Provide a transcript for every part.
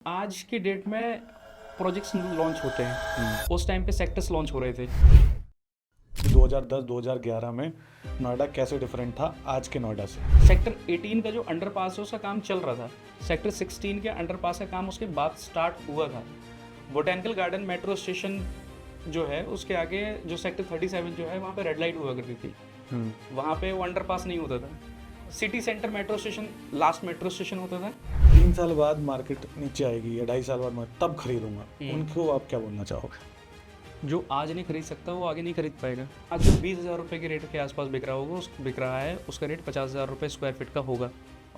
आज की डेट में प्रोजेक्ट्स लॉन्च होते हैं, उस टाइम पे सेक्टर्स लॉन्च हो रहे थे। 2010-2011 में नोएडा कैसे डिफरेंट था आज के नोएडा से। सेक्टर 18 का जो अंडरपास है उसका काम चल रहा था। सेक्टर 16 के अंडरपास का काम उसके बाद स्टार्ट हुआ था। बोटेनिकल गार्डन मेट्रो स्टेशन जो है उसके आगे जो सेक्टर 37 जो है वहाँ पे रेड लाइट हुआ करती थी, वहाँ पे वो अंडरपास नहीं होता था। City centre metro station last metro station होता था। 3 साल बाद मार्केट नीचे आएगी या 2.5 साल बाद मैं तब खरीदूंगा, उनको आप क्या बोलना चाहोगे? जो आज नहीं खरीद सकता वो आगे नहीं खरीद पाएगा। आज जो 20,000 रुपये के रेट के आसपास बिक रहा होगा बिक रहा है उसका रेट 50,000 रुपये स्क्वायर फीट का होगा।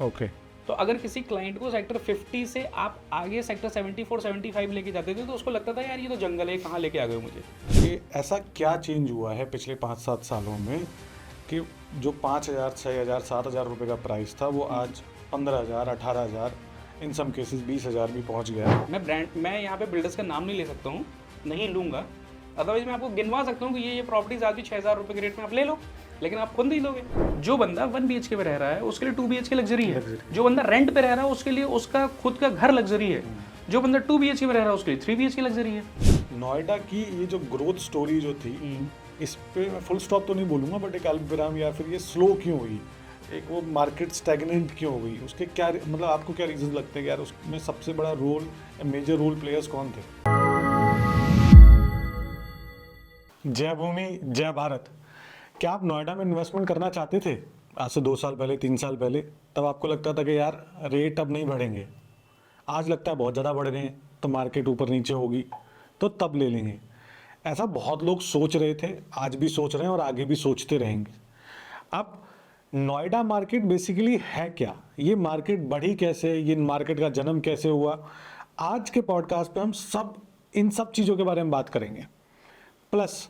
ओके। तो अगर किसी क्लाइंट को सेक्टर 50 से आप आगे सेक्टर 74 75 लेके जाते थे तो उसको लगता था यार ये तो जंगल है, कहाँ लेके आ गए मुझे। ये ऐसा क्या चेंज हुआ है पिछले 5-7 सालों में कि जो 5,000, 6,000, 7,000 रुपये का प्राइस था वो आज 15,000, 18,000, इन सम केसेस 20,000 भी पहुंच गया। मैं यहाँ पे बिल्डर्स का नाम नहीं ले सकता हूँ, नहीं लूँगा। अदरवाइज मैं आपको गिनवा सकता हूँ कि ये प्रॉपर्टीज आज भी 6,000 रुपये के रेट में आप ले लो, लेकिन आप खुद नहीं लोगे। जो बंदा 1 BHK पे रह रहा है उसके लिए 2 BHK लग्जरी है। जो बंदा रेंट पे रह रहा है उसके लिए उसका खुद का घर लग्जरी है। जो बंदा 2 BHK पे रह रहा है उसके लिए 3 BHK लग्जरी है। नोएडा की ये जो ग्रोथ स्टोरी जो थी, इस पे मैं फुल स्टॉप तो नहीं बोलूँगा, बट एक अल्पविराम या फिर ये स्लो क्यों हुई, एक वो मार्केट स्टैग्नेंट क्यों हुई, उसके क्या मतलब आपको क्या रीजन लगते हैं कि यार उसमें सबसे बड़ा रोल, मेजर रोल प्लेयर्स कौन थे? जय भूमि जय भारत। क्या आप नोएडा में इन्वेस्टमेंट करना चाहते थे आज से 2 साल पहले, 3 साल पहले? तब आपको लगता था कि यार रेट अब नहीं बढ़ेंगे, आज लगता है बहुत ज़्यादा बढ़ रहे हैं, तो मार्केट ऊपर नीचे होगी तो तब ले लेंगे। ऐसा बहुत लोग सोच रहे थे, आज भी सोच रहे हैं और आगे भी सोचते रहेंगे। अब नोएडा मार्केट बेसिकली है क्या, ये मार्केट बढ़ी कैसे, ये मार्केट का जन्म कैसे हुआ, आज के पॉडकास्ट पे हम इन सब चीज़ों के बारे में बात करेंगे। Plus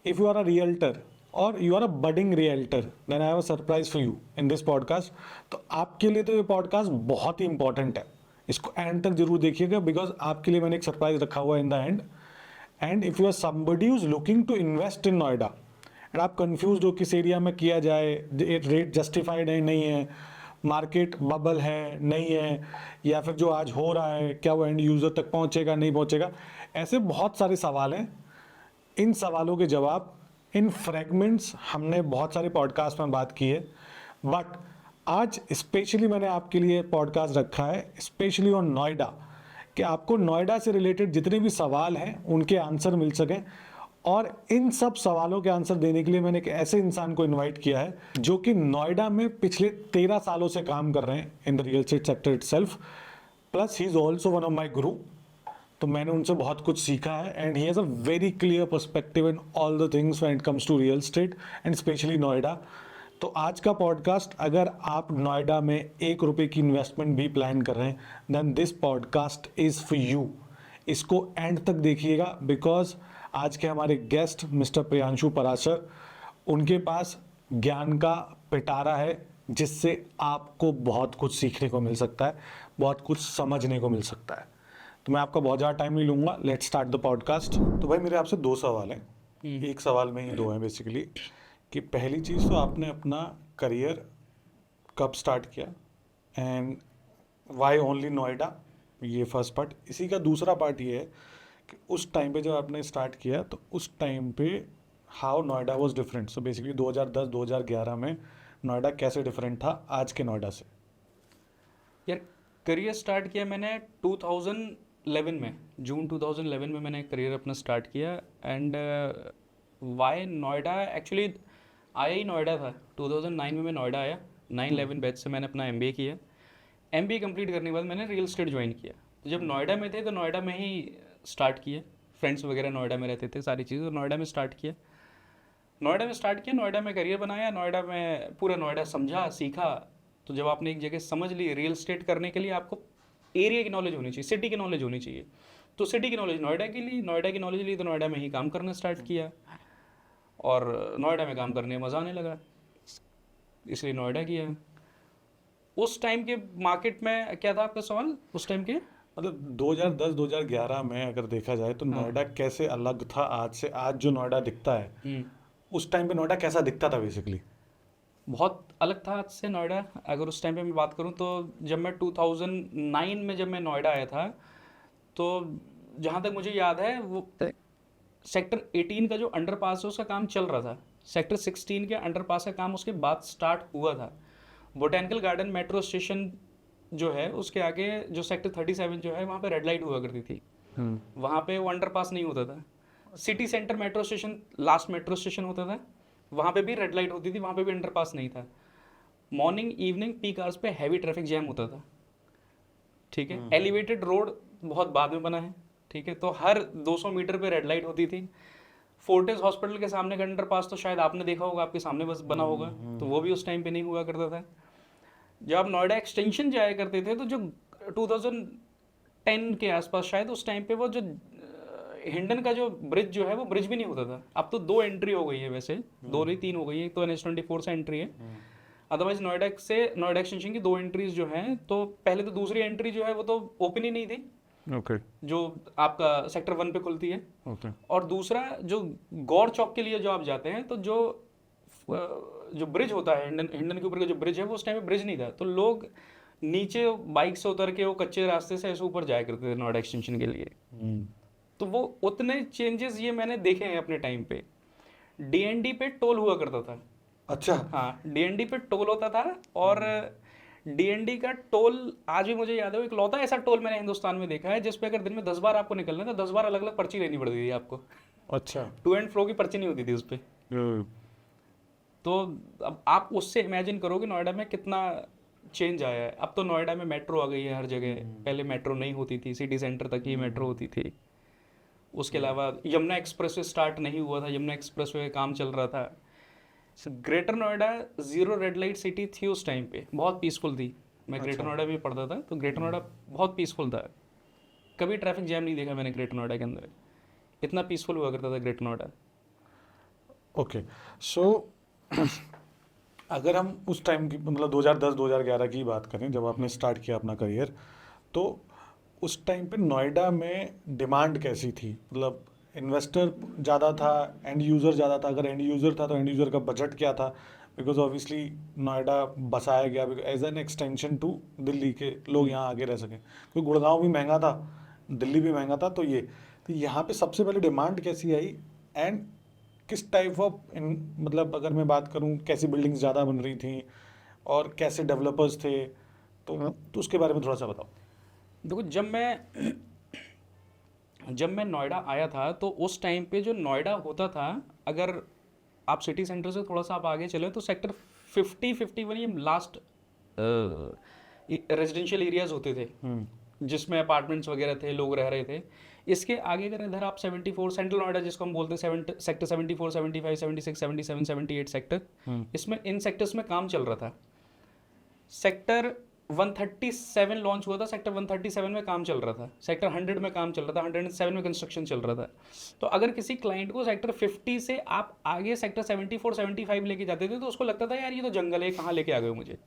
if you are a realtor or you are a budding realtor, then I have a surprise for you in this podcast। तो आपके लिए तो ये पॉडकास्ट बहुत ही इंपॉर्टेंट है, इसको एंड तक जरूर देखिएगा, बिकॉज आपके लिए मैंने एक सरप्राइज रखा हुआ है in the end. And if you are somebody who is looking to invest in Noida and आप कंफ्यूज हो किस एरिया में किया जाए, रेट जस्टिफाइड है नहीं है, मार्केट बबल है नहीं है, या फिर जो आज हो रहा है क्या वो एंड यूज़र तक पहुंचेगा नहीं पहुंचेगा, ऐसे बहुत सारे सवाल हैं। इन सवालों के जवाब इन फ्रेगमेंट्स हमने बहुत सारे पॉडकास्ट में बात की है, बट आज स्पेशली मैंने आपके लिए पॉडकास्ट रखा है स्पेशली ऑन नोएडा, कि आपको नोएडा से रिलेटेड जितने भी सवाल हैं उनके आंसर मिल सकें। और इन सब सवालों के आंसर देने के लिए मैंने एक ऐसे इंसान को इनवाइट किया है जो कि नोएडा में पिछले 13 सालों से काम कर रहे हैं in the real estate sector itself, plus he is also one of my guru. तो मैंने उनसे बहुत कुछ सीखा है and he has a very clear perspective in all the things when it comes to real estate and specially Noida. तो आज का पॉडकास्ट, अगर आप नोएडा में 1 रुपये की इन्वेस्टमेंट भी प्लान कर रहे हैं, then this podcast is for you. इसको एंड तक देखिएगा, बिकॉज आज के हमारे गेस्ट मिस्टर प्रियांशु पराशर, उनके पास ज्ञान का पिटारा है जिससे आपको बहुत कुछ सीखने को मिल सकता है, बहुत कुछ समझने को मिल सकता है। तो मैं आपका बहुत ज़्यादा टाइम नहीं लूँगा, लेट्स स्टार्ट द पॉडकास्ट। तो भाई मेरे आपसे 2 सवाल हैं, एक सवाल में ही 2 हैं बेसिकली। कि पहली चीज़ तो आपने अपना करियर कब स्टार्ट किया एंड वाई ओनली नोएडा, ये फर्स्ट पार्ट। इसी का दूसरा पार्ट ये है कि उस टाइम पे जब आपने स्टार्ट किया तो उस टाइम पे how Noida was different. So basically 2010-2011 में नोएडा कैसे डिफरेंट था आज के नोएडा से? यार करियर स्टार्ट किया मैंने 2011 में, जून 2011 में मैंने करियर अपना स्टार्ट किया। एंड वाई नोएडा, एक्चुअली आया ही नोएडा था। 2009 में मैं नोएडा आया, 9/11 बैच से मैंने अपना MBA किया। MBA कंप्लीट करने के बाद मैंने रियल एस्टेट ज्वाइन किया। तो जब नोएडा में थे तो नोएडा में ही स्टार्ट किया, फ्रेंड्स वगैरह नोएडा में रहते थे, सारी चीज़ें नोएडा में स्टार्ट किया। नोएडा में करियर बनाया, नोएडा में पूरा नोएडा समझा सीखा। तो जब आपने एक जगह समझ ली, रियल एस्टेट करने के लिए आपको एरिया की नॉलेज होनी चाहिए, सिटी की नॉलेज होनी चाहिए। तो सिटी की नॉलेज नोएडा की ली, नोएडा की नॉलेज ली तो नोएडा में ही काम करना स्टार्ट किया और नोएडा में काम करने में मज़ा आने लगा, इसलिए नोएडा किया। उस टाइम के मार्केट में क्या था आपका सवाल उस टाइम के? मतलब 2010-2011 में अगर देखा जाए तो नोएडा कैसे अलग था आज से? आज जो नोएडा दिखता है उस टाइम पे नोएडा कैसा दिखता था बेसिकली? बहुत अलग था आज से नोएडा। अगर उस टाइम पे मैं बात करूं तो जब मैं 2009 में जब मैं नोएडा आया था, तो जहाँ तक मुझे याद है वो सेक्टर 18 का जो अंडरपास है उसका काम चल रहा था। सेक्टर 16 के अंडरपास का काम उसके बाद स्टार्ट हुआ था। बोटेनिकल गार्डन मेट्रो स्टेशन जो है उसके आगे जो सेक्टर 37 जो है वहाँ पे रेड लाइट हुआ करती थी, वहाँ पे वो अंडरपास नहीं होता था। City centre metro station last metro station होता था, वहाँ पे भी रेड लाइट होती थी, वहाँ पे भी अंडरपास नहीं था। मॉर्निंग इवनिंग पीक आवर्स पे हैवी ट्रैफिक जैम होता था। ठीक है, एलिवेटेड रोड बहुत बाद में बना है। ठीक है, तो हर 200 मीटर पे रेड लाइट होती थी। फोर्टिस हॉस्पिटल के सामने का अंडरपास तो शायद आपने देखा होगा, आपके सामने बस बना होगा, तो वो भी उस टाइम पे नहीं हुआ करता था। जब आप नोएडा एक्सटेंशन जाया करते थे तो जो 2010 के आसपास शायद उस टाइम पे वो जो हिंडन का जो ब्रिज जो है वो ब्रिज भी नहीं होता था। अब तो 2 एंट्री हो गई है, वैसे 2 नहीं 3 हो गई है, एक तो NH24 से एंट्री है, अदरवाइज नोएडा से नोएडा एक्सटेंशन की 2 एंट्रीज जो हैं, तो पहले तो दूसरी एंट्री जो है वो तो ओपन ही नहीं थी, ओके जो आपका सेक्टर 1 पे खुलती है। ओके और दूसरा जो गौर चौक के लिए जो आप जाते हैं, तो जो ब्रिज होता है हिंडन हिंडन के ऊपर का जो ब्रिज है वो उस टाइम पे ब्रिज नहीं था, तो लोग नीचे बाइक से उतर के वो कच्चे रास्ते से ऐसे ऊपर जाया करते थे नोएडा एक्सटेंशन के लिए। तो वो उतने चेंजेस ये मैंने देखे हैं अपने टाइम पे। DND पे टोल हुआ करता था। अच्छा हाँ, DND पे टोल होता था, और DND का टोल आज भी मुझे याद है, वो इकलौता ऐसा टोल मैंने हिंदुस्तान में देखा है जिस पे अगर दिन में 10 बार आपको निकलना है तो 10 बार अलग अलग पर्ची लेनी पड़ती थी आपको। अच्छा टू एंड फ्रो की पर्ची नहीं होती थी उस पर। तो अब आप उससे इमेजिन करो कि नोएडा में कितना चेंज आया है। अब तो नोएडा में मेट्रो आ गई है हर जगह, पहले मेट्रो नहीं होती थी, सिटी सेंटर तक ही मेट्रो होती थी। उसके अलावा यमुना एक्सप्रेसवे स्टार्ट नहीं हुआ था, यमुना एक्सप्रेसवे का काम चल रहा था। Greater Noida 0 red light city थी उस टाइम पे, बहुत पीसफुल थी। मैं ग्रेटर नोएडा में पढ़ता था, तो ग्रेटर नोएडा बहुत पीसफुल था। कभी ट्रैफिक जैम नहीं देखा मैंने ग्रेटर नोएडा के अंदर, इतना पीसफुल हुआ करता था ग्रेटर नोएडा। ओके सो अगर हम उस टाइम की मतलब 2010-2011 की बात करें जब आपने स्टार्ट किया अपना करियर, तो उस टाइम पे नोएडा में डिमांड कैसी थी? मतलब इन्वेस्टर ज़्यादा था, एंड यूज़र ज़्यादा था? अगर एंड यूज़र था तो एंड यूज़र का बजट क्या था? बिकॉज ऑब्वियसली नोएडा बसाया गया as an extension to Delhi के लोग यहाँ आगे रह सकें, क्योंकि गुड़गांव भी महंगा था, दिल्ली भी महंगा था, तो यहाँ पे सबसे पहले डिमांड कैसी आई, एंड किस टाइप ऑफ मतलब अगर मैं बात करूँ कैसी बिल्डिंग्स ज़्यादा बन रही थी और कैसे डेवलपर्स थे, तो उसके बारे में थोड़ा सा बताओ। देखो, जब मैं नोएडा आया था तो उस टाइम पे जो नोएडा होता था, अगर आप सिटी सेंटर से थोड़ा सा आप आगे चले तो सेक्टर 50-51 ये लास्ट रेजिडेंशियल एरियाज होते थे, जिसमें अपार्टमेंट्स वगैरह थे, लोग रह रहे थे। इसके आगे अगर इधर आप 74 सेंट्रल नोएडा जिसको हम बोलते हैं, सेक्टर 74, 75, 76, 77, 78 सेक्टर, इसमें इन सेक्टर्स में काम चल रहा था। सेक्टर 137 लॉन्च हुआ था, सेक्टर 137 में काम चल रहा था, सेक्टर 100 में काम चल रहा था, 107 में कंस्ट्रक्शन चल रहा था। तो अगर किसी क्लाइंट को सेक्टर 50 से आप आगे सेक्टर 74, 75 लेके जाते थे तो उसको लगता था यार ये तो जंगल है, कहाँ लेके आ गए मुझे।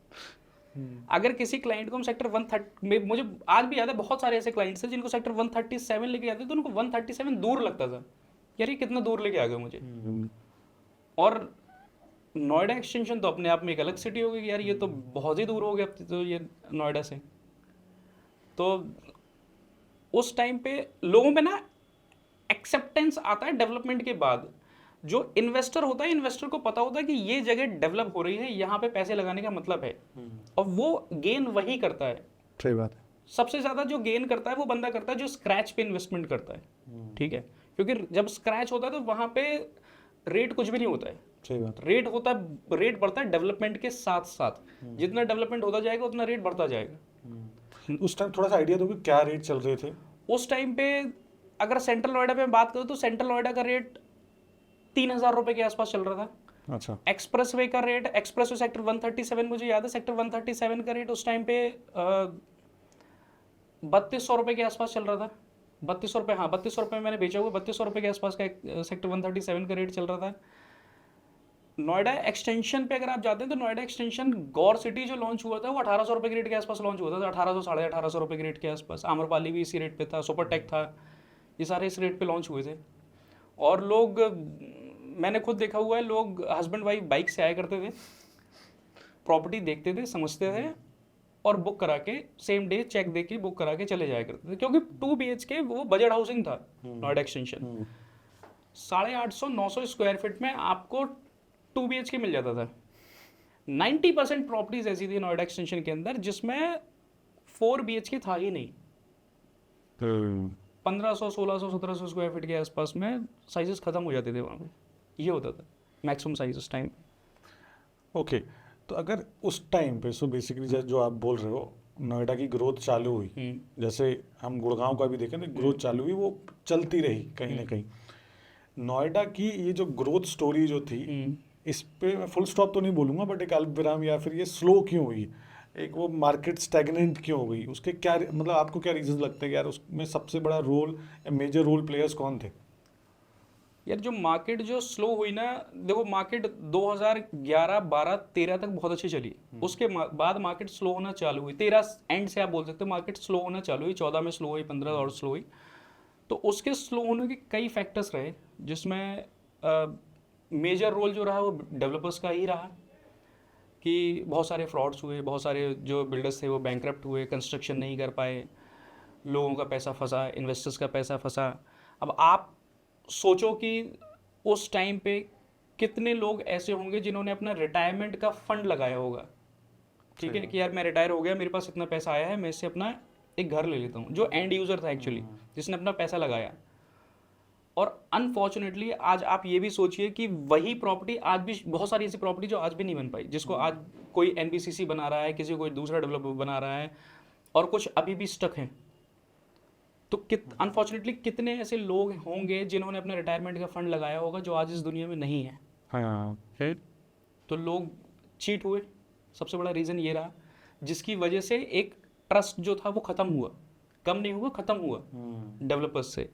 अगर किसी क्लाइंट को हम सेक्टर 130 में, मुझे आज भी याद है बहुत सारे ऐसे क्लाइंट्स हैं जिनको सेक्टर 137 लेके जाते थे तो उनको 137 दूर लगता था, यार ये कितना दूर लेके आ गए मुझे। और नोएडा एक्सटेंशन तो अपने आप में एक अलग सिटी हो गई, यार ये तो बहुत ही दूर हो गया अब तो ये नोएडा से। तो उस टाइम पे लोगों में ना एक्सेप्टेंस आता है डेवलपमेंट के बाद। जो इन्वेस्टर होता है, इन्वेस्टर को पता होता है कि ये जगह डेवलप हो रही है, यहाँ पे पैसे लगाने का मतलब है, और वो गेन वही करता है। सही बात है। सबसे ज्यादा जो गेन करता है वो बंदा करता है जो स्क्रैच पे इन्वेस्टमेंट करता है। ठीक है, क्योंकि जब स्क्रैच होता है तो वहां पे रेट कुछ भी नहीं होता है। सही बात। रेट बढ़ता है डेवलपमेंट के साथ साथ, जितना डेवलपमेंट होता जाएगा उतना रेट बढ़ता जाएगा। उस टाइम थोड़ा सा आइडिया दो कि क्या रेट चल रहे थे उस टाइम पे? अगर सेंट्रल नोएडा पे बात करूँ तो सेंट्रल नोएडा का रेट 3,000 रुपए के आसपास चल रहा था। अच्छा। एक्सप्रेसवे का रेट, एक्सप्रेसवे सेक्टर 137 मुझे याद है, सेक्टर 137 का रेट उस टाइम पे 3200 रुपए के आसपास चल रहा था। 3200 रुपये, हाँ 3200 रुपये मैंने बेचा हुआ, 3200 रुपये के आसपास का सेक्टर 137 का रेट चल रहा था। नोएडा एक्सटेंशन पे अगर आप जाते हैं तो नोएडा एक्सटेंशन गौर सिटी जो लॉन्च हुआ था वो 1800 रुपये के रेट के आसपास लॉन्च हुआ था, 1800 साढ़े 1800 रुपये के रेट के आसपास। आम्रपाली भी इसी रेट पे था, सुपरटेक था, ये सारे इस रेट पे लॉन्च हुए थे। और लोग, मैंने खुद देखा हुआ है, लोग हस्बैंड वाइफ बाइक से आया करते थे, प्रॉपर्टी देखते थे, समझते थे और बुक करा के सेम डे चेक दे के बुक करा के चले जाया करते थे, क्योंकि 2 BHK वो बजट हाउसिंग था नोएडा एक्सटेंशन। 850-900 स्क्वायर फीट में आपको 2 BHK मिल जाता था। 90% प्रॉपर्टीज ऐसी थी नोएडा एक्सटेंशन के अंदर जिसमें 4 BHK था ही नहीं। 1500, 1600, 1700 स्क्वायर फीट के आसपास में साइजेस खत्म हो जाते थे वहाँ पे। ये होता था मैक्सिमम साइज उस टाइम। ओके, तो अगर उस टाइम पे, सो बेसिकली जो आप बोल रहे हो, नोएडा की ग्रोथ चालू हुई, जैसे हम गुड़गांव का भी देखें तो ग्रोथ चालू हुई, वो चलती रही कहीं ना कहीं। नोएडा की ये जो ग्रोथ स्टोरी जो थी, इस पे मैं फुल स्टॉप तो नहीं बोलूंगा, बट एक अल्प विराम, या फिर ये स्लो क्यों हुई, एक वो मार्केट स्टैग्नेंट क्यों हो गई, उसके क्या मतलब आपको क्या रीजन लगते हैं यार, उसमें सबसे बड़ा रोल, मेजर रोल प्लेयर्स कौन थे? यार जो मार्केट जो स्लो हुई ना, देखो मार्केट 2011, 12, 13 तक बहुत अच्छी चली। उसके बाद मार्केट स्लो होना चालू हुई। 13 एंड से आप बोल सकते हो मार्केट स्लो होना चालू हुई, 14 में स्लो हुई, 15 और स्लो हुई। तो उसके स्लो होने के कई फैक्टर्स रहे, जिसमें मेजर रोल जो रहा वो डेवलपर्स का ही रहा, कि बहुत सारे फ्रॉड्स हुए, बहुत सारे जो बिल्डर्स थे वो बैंकरप्ट हुए, कंस्ट्रक्शन नहीं कर पाए, लोगों का पैसा फंसा, इन्वेस्टर्स का पैसा फंसा। अब आप सोचो कि उस टाइम पे कितने लोग ऐसे होंगे जिन्होंने अपना रिटायरमेंट का फंड लगाया होगा, ठीक है, कि यार मैं रिटायर हो गया, मेरे पास इतना पैसा आया है, मैं इससे अपना एक घर ले लेता हूँ, जो एंड यूज़र था एक्चुअली, जिसने अपना पैसा लगाया। और अनफॉर्चुनेटली आज आप ये भी सोचिए कि वही प्रॉपर्टी आज भी, बहुत सारी ऐसी प्रॉपर्टी जो आज भी नहीं बन पाई, जिसको आज कोई NBCC बना रहा है, किसी कोई दूसरा डेवलपर बना रहा है, और कुछ अभी भी स्टक हैं। तो अनफॉर्चुनेटली कितने ऐसे लोग होंगे जिन्होंने अपने रिटायरमेंट का फंड लगाया होगा जो आज इस दुनिया में नहीं है। हाँ, फिर तो लोग चीट हुए, सबसे बड़ा रीज़न ये रहा, जिसकी वजह से एक ट्रस्ट जो था वो ख़त्म हुआ, कम नहीं हुआ, ख़त्म हुआ डेवलपर्स से।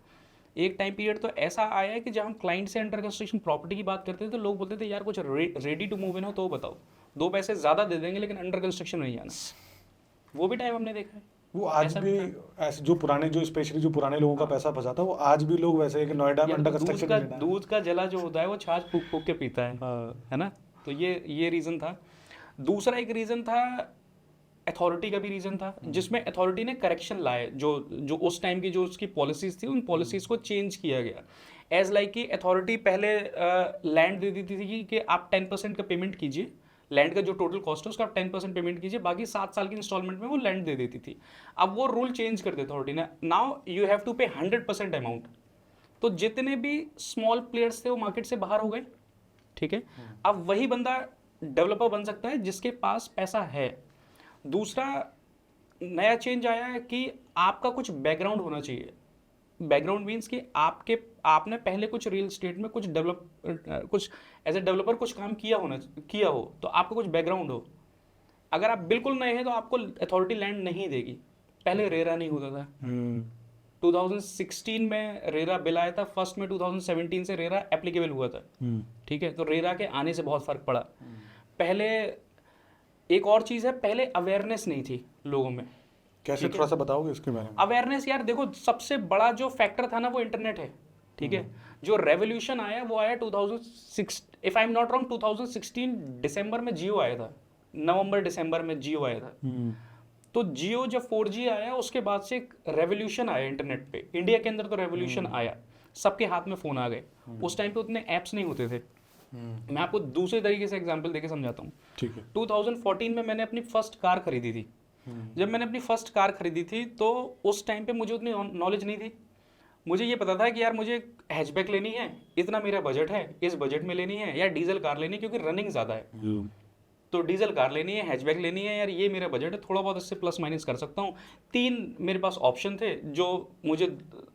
एक टाइम पीरियड तो ऐसा आया है कि जब हम क्लाइंट से अंडर कंस्ट्रक्शन प्रॉपर्टी की बात करते थे तो लोग बोलते थे यार कुछ रेडी टू मूव इन हो तो बताओ, 2 पैसे ज़्यादा दे देंगे लेकिन अंडर कंस्ट्रक्शन नहीं आना। वो भी टाइम हमने देखा है। वो आज ऐसा भी भी जो पुराने, जो स्पेशली जो पुराने लोगों का पैसा फंसा था, वो आज भी लोग वैसे है कि नोएडा में यार अंडर तो कंस्ट्रक्शन दूध का जला जो होता है वो छाछ फूक फूक के पीता है ना। तो ये रीज़न था। दूसरा एक रीज़न था, अथॉरिटी का भी रीज़न था, जिसमें अथॉरिटी ने करेक्शन लाए, जो उस टाइम की जो उसकी पॉलिसीज़ थी, उन पॉलिसीज़ को चेंज किया गया। एज लाइक कि अथॉरिटी पहले लैंड दे देती थी कि आप 10% का पेमेंट कीजिए, लैंड का जो टोटल कॉस्ट है उसका आप 10% पेमेंट कीजिए, बाकी 7 साल की इंस्टॉलमेंट में वो लैंड दे देती थी। अब वो रूल चेंज कर दिया अथॉरिटी ने, नाउ यू हैव टू पे 100% अमाउंट। तो जितने भी स्मॉल प्लेयर्स थे वो मार्केट से बाहर हो गए, ठीक है। अब वही बंदा डेवलपर बन सकता है जिसके पास पैसा है। दूसरा नया चेंज आया है कि आपका कुछ बैकग्राउंड होना चाहिए। बैकग्राउंड मीन्स कि आपने पहले कुछ रियल एस्टेट में कुछ कुछ एज ए डेवलपर कुछ काम किया हो, तो आपका कुछ बैकग्राउंड हो। अगर आप बिल्कुल नए हैं तो आपको अथॉरिटी लैंड नहीं देगी। पहले रेरा नहीं होता था। 2016 में रेरा बिल आया था, फर्स्ट में 2017 से रेरा एप्लीकेबल हुआ था, ठीक है। तो रेरा के आने से बहुत फर्क पड़ा। पहले एक और चीज़ है, पहले अवेयरनेस नहीं थी लोगों में। कैसे, थोड़ा सा बताओगे इसके बारे में? अवेयरनेस यार देखो, सबसे बड़ा जो फैक्टर था ना वो इंटरनेट है, ठीक है। जो रेवोल्यूशन आया वो आया 2006, if I am not wrong 2016 दिसंबर में जियो आया था, नवंबर दिसंबर में जियो आया था। तो जियो जब 4G आया उसके बाद से एक रेवोल्यूशन आया इंटरनेट पे। इंडिया के अंदर तो रेवोल्यूशन आया, सबके हाथ में फ़ोन आ गए। उस टाइम पे उतने ऐप्स नहीं होते थे। मैं आपको दूसरे तरीके से एग्जांपल देके समझाता हूँ। ठीक है। 2014 में मैंने अपनी फर्स्ट कार खरीदी थी। जब मैंने अपनी फर्स्ट कार खरीदी थी तो उस टाइम पे मुझे उतनी नॉलेज नहीं थी। मुझे ये पता था कि यार मुझे हैचबैक लेनी है, इतना मेरा बजट है, इस बजट में लेनी है, या डीजल कार लेनी है क्योंकि रनिंग ज़्यादा है, तो डीजल कार लेनी है, हैचबैक लेनी है, यार ये मेरा बजट है, थोड़ा बहुत इससे प्लस माइनस कर सकता हूँ। 3 मेरे पास ऑप्शन थे जो मुझे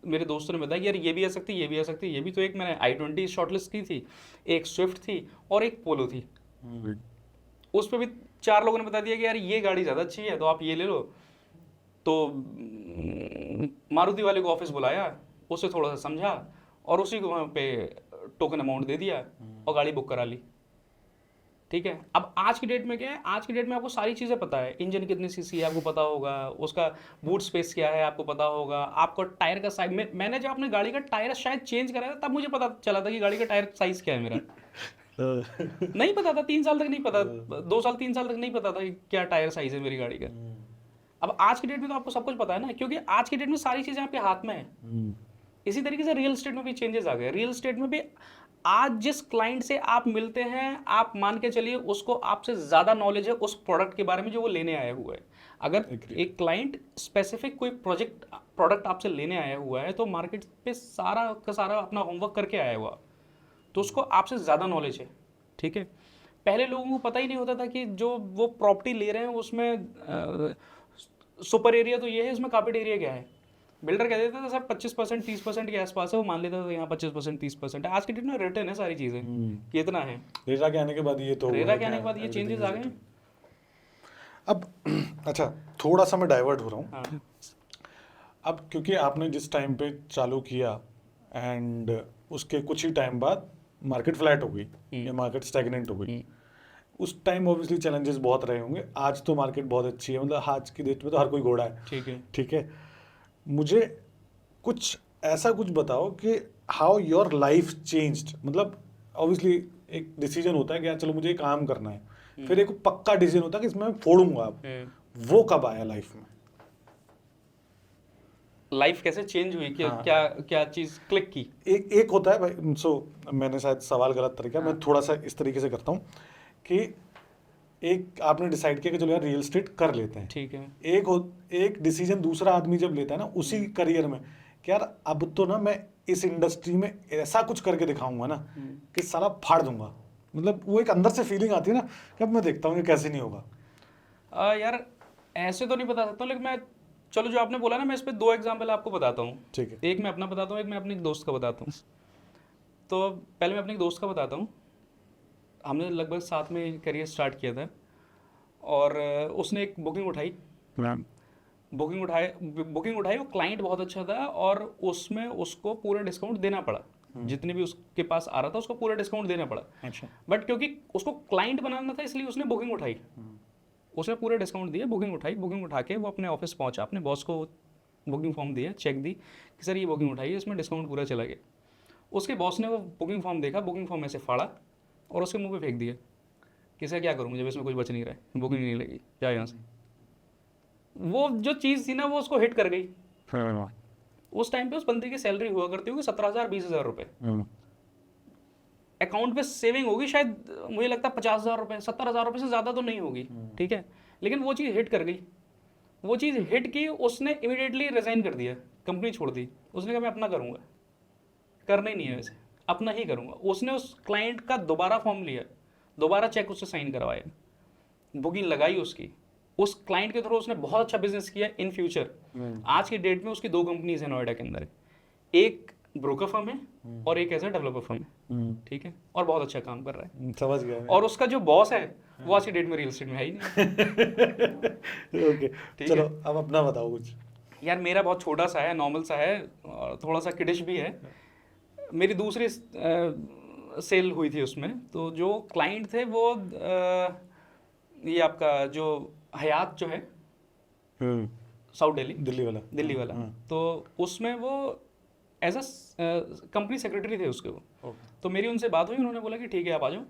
मेरे दोस्तों ने बताया कि यार ये भी आ सकती है, ये भी आ सकती है, ये भी। तो एक मैंने i20 शॉर्टलिस्ट की थी, एक स्विफ्ट थी और एक पोलो थी। उस पर भी 4 लोगों ने बता दिया कि यार ये गाड़ी ज़्यादा अच्छी है तो आप ये ले लो। तो मारुति वाले को ऑफिस बुलाया, उससे थोड़ा सा समझा और उसी को वहाँ पे टोकन अमाउंट दे दिया और गाड़ी बुक करा ली, ठीक है। अब आज की डेट में क्या है, आज की डेट में आपको सारी चीज़ें पता है। इंजन कितनी सीसी है आपको पता होगा, उसका बूट स्पेस क्या है आपको पता होगा, आपको टायर का साइज। मैंने जब अपने गाड़ी का टायर शायद चेंज कराया तब मुझे पता चला था कि गाड़ी का टायर साइज़ क्या है मेरा। नहीं पता था, 3 साल तक नहीं पता, 2 साल 3 साल तक नहीं पता था कि क्या टायर साइज है मेरी गाड़ी का। अब आज की डेट में तो आपको सब कुछ पता है ना, क्योंकि आज की डेट में सारी चीज़ें आपके हाथ में है। इसी तरीके से रियल एस्टेट में भी चेंजेस आ गए। रियल एस्टेट में भी आज जिस क्लाइंट से आप मिलते हैं, आप मान के चलिए उसको आपसे ज़्यादा नॉलेज है उस प्रोडक्ट के बारे में जो वो लेने आया हुआ है। अगर एक क्लाइंट स्पेसिफिक कोई प्रोडक्ट आपसे लेने आया हुआ है तो मार्केट पे सारा का सारा अपना होमवर्क करके आया हुआ, तो उसको आपसे ज़्यादा नॉलेज है। ठीक है, पहले लोगों को पता ही नहीं होता था कि जो वो प्रॉपर्टी ले रहे हैं उसमें सुपर एरिया तो ये है, इसमें कार्पेट एरिया क्या है। बिल्डर कह देता था सर 25% 30% के आसपास है, वो मान लेता था यहाँ 25% 30% है। आज के डेट में रिटर्न है सारी चीज़ें कि इतना है। रेरा के आने के बाद ये तो रेरा के आने के बाद ये चेंजेस आ गए। अब अच्छा, थोड़ा सा मैं डाइवर्ट हो रहा हूँ। हाँ अब क्योंकि आपने जिस टाइम पे चालू किया एंड उसके कुछ ही टाइम बाद मार्केट फ्लैट हो गई या मार्केट स्टैग्नेंट हो गई, उस टाइम ऑब्वियसली चैलेंजेस बहुत रहे होंगे। आज तो मार्केट बहुत अच्छी है, मतलब आज की डेट में तो हर कोई घोड़ा है। ठीक है। ठीक है, मुझे कुछ ऐसा कुछ बताओ कि हाउ योर लाइफ चेंज्ड। मतलब ऑब्वियसली एक डिसीजन होता है कि यार चलो मुझे ये काम करना है, फिर एक पक्का डिसीजन होता है कि इसमें मैं फोड़ूंगा अब। वो कब आया लाइफ में? लाइफ कैसे चेंज हुई, क्या क्या क्या चीज़ क्लिक की? एक होता है भाई, मैंने शायद सवाल गलत तरीका, मैं थोड़ा सा इस तरीके से करता हूँ कि एक आपने डिसाइड किया कि चलो यार रियल एस्टेट कर लेते हैं। ठीक है। एक डिसीजन दूसरा आदमी जब लेता है ना उसी करियर में कि यार अब तो ना मैं इस इंडस्ट्री में ऐसा कुछ करके दिखाऊंगा ना कि साला फाड़ दूंगा। मतलब वो एक अंदर से फीलिंग आती है ना कि अब मैं देखता हूँ कि कैसे नहीं होगा। यार ऐसे तो नहीं बता सकता हूँ, लेकिन मैं, चलो जो आपने बोला ना, मैं इस पर 2 एग्जाम्पल आपको बताता हूँ। ठीक है। एक मैं अपना बताता हूँ, एक मैं अपने एक दोस्त का बताता हूँ। तो पहले मैं अपने एक दोस्त का बताता हूँ। हमने लगभग साथ में करियर स्टार्ट किया था और उसने एक बुकिंग उठाई। बुकिंग उठाई, वो क्लाइंट बहुत अच्छा था और उसमें उसको पूरा डिस्काउंट देना पड़ा। जितने भी उसके पास आ रहा था उसको पूरा डिस्काउंट देना पड़ा। अच्छा। बट क्योंकि उसको क्लाइंट बनाना था इसलिए उसने बुकिंग उठाई, उसने पूरा डिस्काउंट दिया। बुकिंग उठाई, बुकिंग उठा के वो अपने ऑफिस पहुंचा, अपने बॉस को बुकिंग फॉर्म दिया, चेक दी कि सर ये बुकिंग उठाई है, इसमें डिस्काउंट पूरा चला गया। उसके बॉस ने वो बुकिंग फॉर्म देखा, बुकिंग फॉर्म ऐसे फाड़ा और उसके मुंह पे फेंक दिया कि सर क्या करूँ, मुझे इसमें कुछ बच नहीं रहा है, बुकिंग नहीं लगी, जा यहाँ से। वो जो चीज़ थी ना वो उसको हिट कर गई। उस टाइम पे उस बंदे की सैलरी हुआ करती होगी 17,000 20,000 रुपये। अकाउंट पे सेविंग होगी शायद मुझे लगता है 50,000 रुपये, 70,000 रुपये से ज़्यादा तो नहीं होगी। ठीक है, लेकिन वो चीज़ हिट कर गई। वो चीज़ हिट की, उसने इमीडिएटली रिज़ाइन कर दिया, कंपनी छोड़ दी। उसने कहा मैं अपना करूँगा, करना ही नहीं है वैसे, अपना ही करूँगा। उसने उस क्लाइंट का दोबारा फॉर्म लिया, दोबारा चेक उससे साइन करवाया, बुकिंग लगाई उसकी। उस क्लाइंट के थ्रू उसने बहुत अच्छा बिजनेस किया इन फ्यूचर। आज की डेट में उसकी 2 कंपनीज हैं नोएडा के अंदर, एक ब्रोकर फर्म है और एक ऐसा डेवलपर फर्म है। ठीक है, और बहुत अच्छा काम कर रहा है। समझ गया। और उसका जो बॉस है वो आज की डेट में रियल एस्टेट में है ही नहीं। ओके, चलो अब अपना बताओ कुछ। यार मेरा बहुत छोटा सा है, नॉर्मल सा है और थोड़ा सा किडिश भी है। मेरी दूसरी सेल हुई थी उसमें, तो जो क्लाइंट थे वो ये आपका जो हयात जो है साउथ दिल्ली वाला, तो उसमें वो एज अ कंपनी सेक्रेटरी थे उसके वो। तो मेरी उनसे बात हुई, उन्होंने बोला कि ठीक है आप आ जाओ,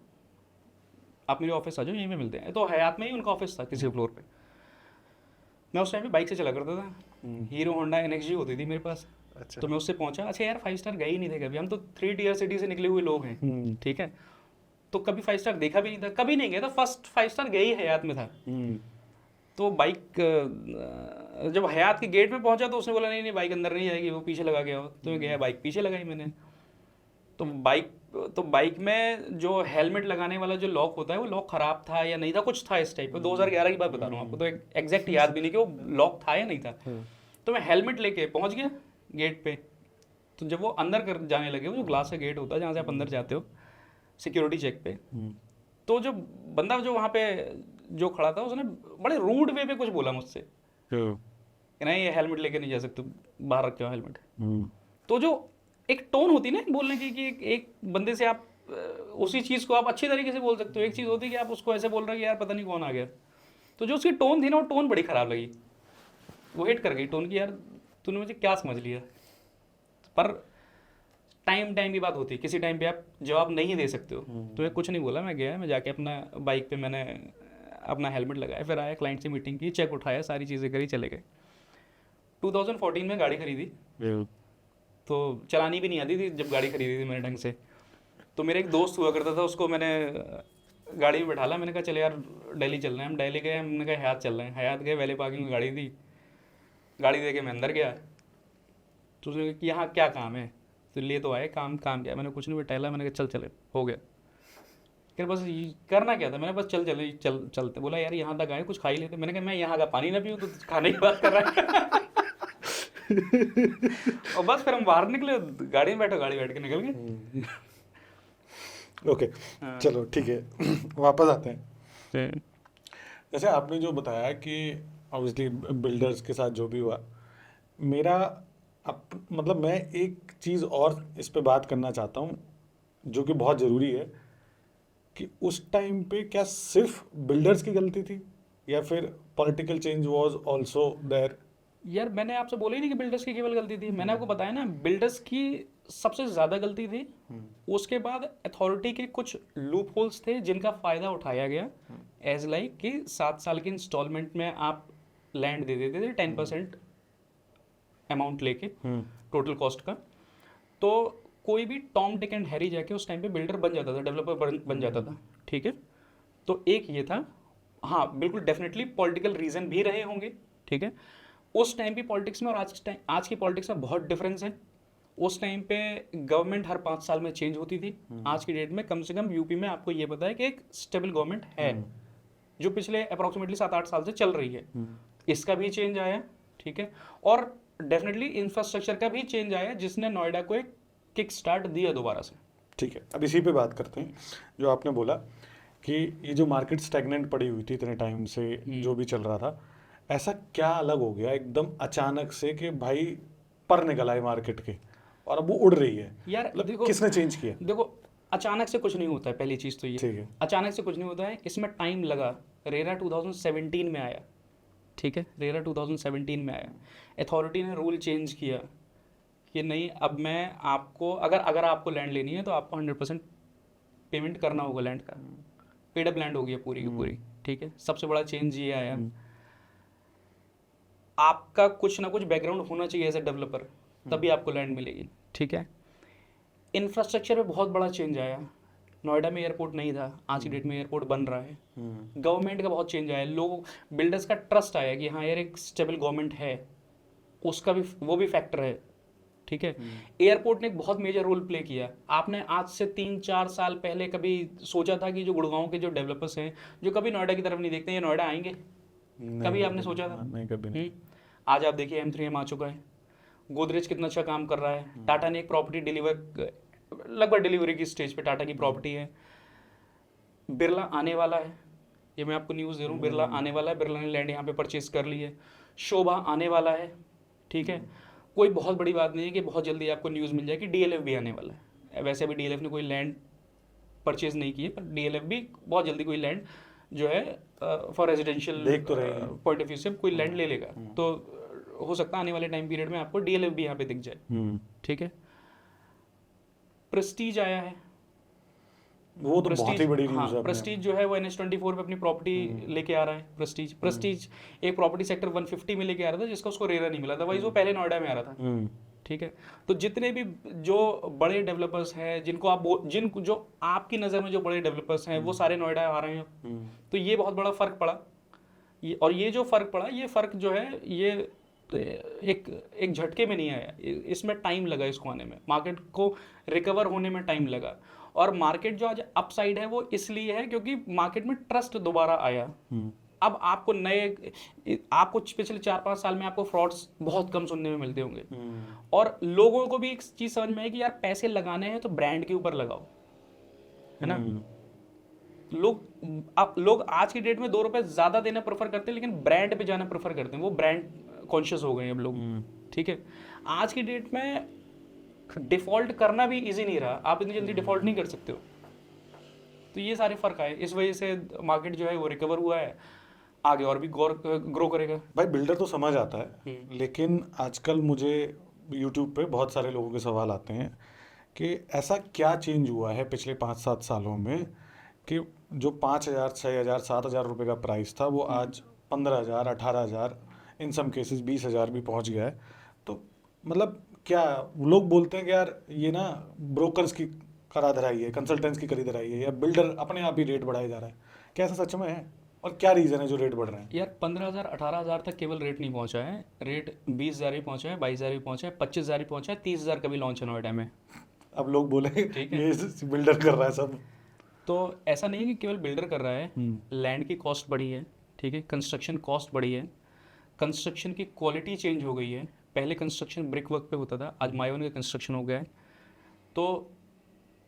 आप मेरे ऑफिस आ जाओ, यहीं पे मिलते हैं। तो हयात में ही उनका ऑफिस था किसी फ्लोर पे। मैं उस टाइम पे बाइक से चला करता था, हीरो होंडा NXG होती थी मेरे पास। अच्छा। तो मैं उससे पहुंचा, अच्छा यार 5 स्टार गए ही नहीं थे कभी, हम तो 3 टियर सिटी से निकले हुए लोग हैं। ठीक है, तो कभी 5 स्टार देखा भी नहीं था, कभी नहीं गया था, फर्स्ट 5 स्टार गए ही हयात में था। तो बाइक जब हयात के गेट में पहुंचा तो उसने बोला नहीं नहीं बाइक अंदर नहीं जाएगी, वो पीछे लगा गया। तो मैं गया, बाइक पीछे लगाई मैंने। तो बाइक में जो हेलमेट लगाने वाला जो लॉक होता है वो लॉक खराब था या नहीं था, कुछ था इस टाइप का। 2011 की बात बता रहा हूँ आपको, तो एग्जैक्ट याद भी नहीं कि वो लॉक था या नहीं था। तो मैं हेलमेट लेके पहुंच गया गेट पे। तो जब वो अंदर कर जाने लगे, वो जो ग्लास का गेट होता है जहाँ से आप अंदर जाते हो सिक्योरिटी चेक पे, तो जो बंदा जो वहाँ पे जो खड़ा था उसने बड़े रूड वे पे कुछ बोला मुझसे कि नहीं ये हेलमेट लेके नहीं जा सकते, बाहर रखे हो हेलमेट। तो जो एक टोन होती है ना बोलने की कि एक बंदे से आप उसी चीज़ को आप अच्छी तरीके से बोल सकते हो, एक चीज़ होती है कि आप उसको ऐसे बोल रहे हो कि यार पता नहीं कौन आ गया। तो जो उसकी टोन थी ना वो टोन बड़ी ख़राब लगी, वो हिट कर गई टोन की, यार तूने मुझे क्या समझ लिया। पर टाइम टाइम की बात होती है, किसी टाइम पे आप जवाब नहीं दे सकते हो। तो मैं कुछ नहीं बोला, मैं गया, मैं जाके अपना बाइक पे मैंने अपना हेलमेट लगाया, फिर आया, क्लाइंट से मीटिंग की, चेक उठाया, सारी चीज़ें करी, चले गए। 2014 में गाड़ी खरीदी, तो चलानी भी नहीं आती थी जब गाड़ी खरीदी थी मैंने ढंग से। तो मेरा एक दोस्त हुआ करता था, उसको मैंने गाड़ी में बैठाला, मैंने कहा चल यार दिल्ली चल रहे हैं हम। दिल्ली गए, हमने कहा हयात चल रहे हैं, हयात गए, वैले पार्किंग में गाड़ी दी, गाड़ी दे के मैं अंदर गया। तो उसने कहा कि यहाँ क्या काम है, तो लिए तो आए, काम काम क्या, मैंने कुछ नहीं बैठाला, मैंने कहा चल चले, हो गया। फिर बस करना क्या था, मैंने बस चलते, बोला यार यहाँ तक आए, कुछ खा ही लेते। मैंने कहा मैं यहाँ का पानी ना पीऊँ तो खाने की बात कर रहा है। और बस फिर हम बाहर निकले, गाड़ी में बैठो, गाड़ी बैठ के निकल गए। ओके, चलो ठीक है। वापस आते हैं। जैसे आपने जो बताया कि ऑब्वियसली बिल्डर्स के साथ जो भी हुआ, मेरा मतलब मैं एक चीज़ और इस पे बात करना चाहता हूँ जो कि बहुत ज़रूरी है, कि उस टाइम पे क्या सिर्फ बिल्डर्स की गलती थी या फिर political change was also there? यार मैंने आपसे बोला ही नहीं कि बिल्डर्स की केवल गलती थी, मैंने आपको बताया ना, बिल्डर्स की सबसे ज़्यादा गलती थी। उसके बाद अथॉरिटी के कुछ लूप होल्स थे जिनका फ़ायदा उठाया गया, एज लाइक कि 7 साल के इंस्टॉलमेंट में आप लैंड दे देते थे 10% अमाउंट लेके टोटल कॉस्ट का। तो कोई भी टॉम डिक एंड हैरी जाके उस टाइम पे बिल्डर बन जाता था, डेवलपर बन जाता था, ठीक है। तो एक ये था, हाँ बिल्कुल डेफिनेटली पॉलिटिकल रीज़न भी रहे होंगे, ठीक है। उस टाइम की पॉलिटिक्स में और आज की पॉलिटिक्स में बहुत डिफरेंस है। उस टाइम पे गवर्नमेंट हर 5 साल में चेंज होती थी। आज की डेट में कम से कम यूपी में आपको ये पता है कि एक स्टेबल गवर्नमेंट है जो पिछले अप्रॉक्सीमेटली 7-8 साल से चल रही है। इसका भी चेंज आया, ठीक है। और डेफिनेटली इंफ्रास्ट्रक्चर का भी चेंज आया जिसने नोएडा को एक किक स्टार्ट दिया दोबारा से। ठीक है, अब इसी पे बात करते हैं। जो आपने बोला कि ये जो मार्केट स्टैग्नेंट पड़ी हुई थी इतने टाइम से, जो भी चल रहा था, ऐसा क्या अलग हो गया एकदम अचानक से कि भाई पर निकल आए मार्केट के और अब वो उड़ रही है? यार मतलब देखो, किसने चेंज किया? देखो अचानक से कुछ नहीं होता है, पहली चीज़ तो ये, ठीक है। अचानक से कुछ नहीं होता है, इसमें टाइम लगा। रेरा 2017 में आया, ठीक है, रेरा 2017 में आया। अथॉरिटी ने रूल चेंज किया कि नहीं, अब मैं आपको अगर आपको लैंड लेनी है तो आपको 100% पेमेंट करना होगा लैंड का, पेड अप लैंड होगी पूरी की पूरी, ठीक है। सबसे बड़ा चेंज ये आया, आपका कुछ ना कुछ बैकग्राउंड होना चाहिए एज ए डेवलपर, तभी आपको लैंड मिलेगी, ठीक है। इंफ्रास्ट्रक्चर में बहुत बड़ा चेंज आया। नोएडा में एयरपोर्ट नहीं था, आज की डेट में एयरपोर्ट बन रहा है। गवर्नमेंट का बहुत चेंज आया, लोग बिल्डर्स का ट्रस्ट आया कि हाँ यार एक स्टेबल गवर्नमेंट है, उसका भी वो भी फैक्टर है, ठीक है। एयरपोर्ट ने एक बहुत मेजर रोल प्ले किया। आपने आज से 3-4 साल पहले कभी सोचा था कि जो गुड़गांव के जो डेवलपर्स हैं जो कभी नोएडा की तरफ नहीं देखते, ये नोएडा आएंगे? कभी आपने सोचा था? नहीं, कभी नहीं। आज आप देखिए M3M आ चुका है, गोदरेज कितना अच्छा काम कर रहा है, टाटा ने एक प्रॉपर्टी लगभग डिलीवरी की स्टेज पे टाटा की प्रॉपर्टी है। बिरला आने वाला है, ये मैं आपको न्यूज़ दे रहा हूँ, बिरला आने वाला है, बिरला ने लैंड यहाँ पे परचेज कर ली है। शोभा आने वाला है, ठीक है। कोई बहुत बड़ी बात नहीं है कि बहुत जल्दी आपको न्यूज़ मिल जाए कि DLF भी आने वाला है। वैसे अभी DLF ने कोई लैंड परचेज नहीं की है, पर DLF भी बहुत जल्दी कोई लैंड जो है for residential point of view से कोई लैंड ले लेगा। तो हो सकता है आने वाले टाइम पीरियड में आपको DLF भी यहाँ पे दिख जाए, ठीक है। प्रेस्टीज आया है, वो तो बहुत ही बड़ी न्यूज़ है। प्रेस्टीज जो है वो NH24 पे अपनी प्रॉपर्टी लेके आ रहा है। प्रेस्टीज एक प्रॉपर्टी सेक्टर 150 में लेके आ रहा था जिसका उसको रेरा नहीं मिला था, वही वो पहले नोएडा में आ रहा था, ठीक है। तो जितने भी जो बड़े डेवलपर्स हैं जो आपकी नज़र में जो बड़े डेवलपर्स हैं वो सारे नोएडा आ रहे हैं। तो ये बहुत बड़ा फ़र्क पड़ा। और ये जो फ़र्क पड़ा, ये फ़र्क जो है ये एक झटके में नहीं आया, इसमें टाइम लगा इसको आने में, मार्केट को रिकवर होने में टाइम लगा। और मार्केट जो आज अपसाइड है वो इसलिए है क्योंकि मार्केट में ट्रस्ट दोबारा आया। अब आपको पिछले 4-5 साल में आपको फ्रॉड्स बहुत कम सुनने में मिलते होंगे। और लोगों को भी एक चीज़ समझ में है कि यार पैसे लगाने हैं तो ब्रांड के ऊपर लगाओ, है ना। लोग आज की डेट में 2 रुपए ज़्यादा देना प्रेफर करते हैं, लेकिन ब्रांड पे जाना प्रेफर करते हैं, वो ब्रांड कॉन्शियस हो गए हैं अब लोग, ठीक है। आज की डेट में डिफ़ॉल्ट करना भी इजी नहीं रहा, आप इतनी जल्दी डिफ़ॉल्ट नहीं कर सकते हो। तो ये सारे फ़र्क आए, इस वजह से मार्केट जो है वो रिकवर हुआ है, आगे और भी ग्रो करेगा। भाई बिल्डर तो समझ आता है, लेकिन आजकल मुझे यूट्यूब पे बहुत सारे लोगों के सवाल आते हैं कि ऐसा क्या चेंज हुआ है पिछले 5-7 सालों में कि जो 5,000, 6,000, 7,000 रुपये का प्राइस था वो आज 15,000, 18,000, इन सम केसेस 20,000 भी पहुंच गया है। तो मतलब क्या लोग बोलते हैं कि यार ये ना ब्रोकर्स की करा धराई है, कंसल्टेंट्स की करी धराई है, या बिल्डर अपने आप ही रेट बढ़ाया जा रहा है, क्या ऐसा सच में है? और क्या रीज़न है जो रेट बढ़ रहे हैं? यार 15,000 18,000 तक केवल रेट नहीं पहुंचा है, रेट 20,000 भी पहुंचा है, 22,000 भी पहुंचा है, 25,000 भी पहुंचा है, 30,000 का भी लॉन्च है नोएडा में। अब लोग बोले ठीक है। ये बिल्डर कर रहा है सब। तो ऐसा नहीं है कि केवल बिल्डर कर रहा है, लैंड की कॉस्ट बढ़ी है, ठीक है, कंस्ट्रक्शन कॉस्ट बढ़ी है, कंस्ट्रक्शन की क्वालिटी चेंज हो गई है। पहले कंस्ट्रक्शन ब्रिक वर्क पे होता था, आज माइवन का कंस्ट्रक्शन हो गया है। तो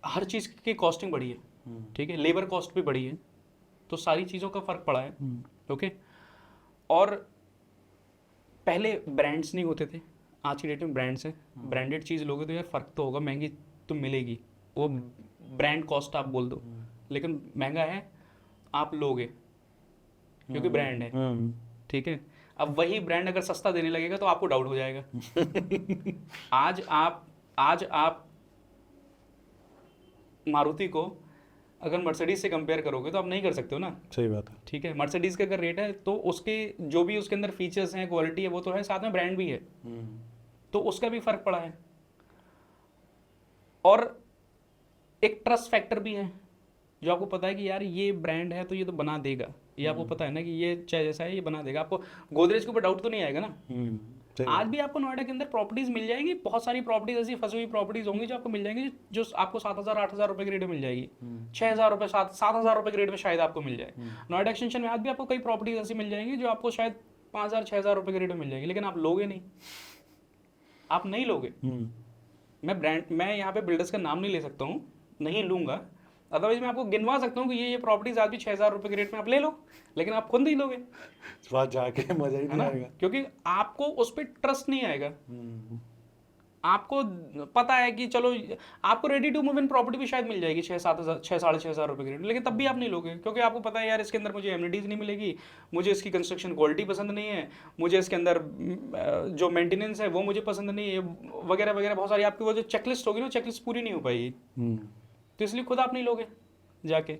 हर चीज़ की कॉस्टिंग बढ़ी है, ठीक है, लेबर कॉस्ट भी बढ़ी है। तो सारी चीज़ों का फ़र्क पड़ा है। ओके। और पहले ब्रांड्स नहीं होते थे, आज की डेट में ब्रांड्स हैं। ब्रांडेड चीज़ लोगे तो यार फ़र्क तो होगा, महंगी तो मिलेगी, वो ब्रांड कॉस्ट आप बोल दो, लेकिन महंगा है आप लोगे क्योंकि ब्रांड है, ठीक है। अब वही ब्रांड अगर सस्ता देने लगेगा तो आपको डाउट हो जाएगा। आज आप मारुति को अगर मर्सिडीज से कंपेयर करोगे तो आप नहीं कर सकते हो ना। सही बात है। ठीक है, मर्सिडीज का अगर रेट है तो उसके जो भी उसके अंदर फीचर्स हैं, क्वालिटी है, वो तो है, साथ में ब्रांड भी है, तो उसका भी फर्क पड़ा है। और एक ट्रस्ट फैक्टर भी है, जो आपको पता है कि यार ये ब्रांड है तो ये तो बना देगा, ये आपको पता है ना कि ये चाहे जैसा है ये बना देगा। आपको गोदरेज के ऊपर डाउट तो नहीं आएगा ना। आज भी आपको नोएडा के अंदर प्रॉपर्टीज मिल जाएगी, बहुत सारी प्रॉपर्टीज ऐसी फंसी हुई प्रॉपर्टीज होंगी जो आपको मिल जाएंगी, जो आपको 7,000 8,000 रुपए के रेट में मिल जाएगी, 6,000 रुपए 7,000 रुपए के रेट में शायद आपको मिल जाए। नोएडा एक्सटेंशन में आज भी आपको कई प्रॉपर्टीज ऐसी मिल जाएंगी जो आपको शायद 5,000 6,000 रुपए के रेट में मिल जाएगी, लेकिन आप लोगे नहीं, आप नहीं लोगे। मैं यहाँ पे बिल्डर्स का नाम नहीं ले सकता हूँ, नहीं लूंगा, अदरवाइज मैं आपको गिनवा सकता हूँ कि ये प्रॉपर्टीज आज भी 6,000 रुपए के रेट में आप ले लो, लेकिन आप खुद नहीं लोगे, वहाँ जाके मजा ही है नहीं ना, आएगा। क्योंकि आपको उस पर ट्रस्ट नहीं आएगा। आपको पता है कि चलो आपको ready to move in property भी शायद मिल जाएगी 6-7,000 6,500 रुपए के रेट में, लेकिन तब भी आप नहीं लोगे, क्योंकि आपको पता है यार इसके अंदर मुझे एमिनिटीज नहीं मिलेगी, मुझे इसकी कंस्ट्रक्शन क्वालिटी पसंद नहीं है, मुझे इसके अंदर जो मेंटेनेंस है वो मुझे पसंद नहीं है, वगैरह वगैरह बहुत सारी आपकी वो जो चेकलिस्ट होगी ना, चेकलिस्ट पूरी नहीं हो पाएगी, तो इसलिए खुद आप नहीं लोगे जाके।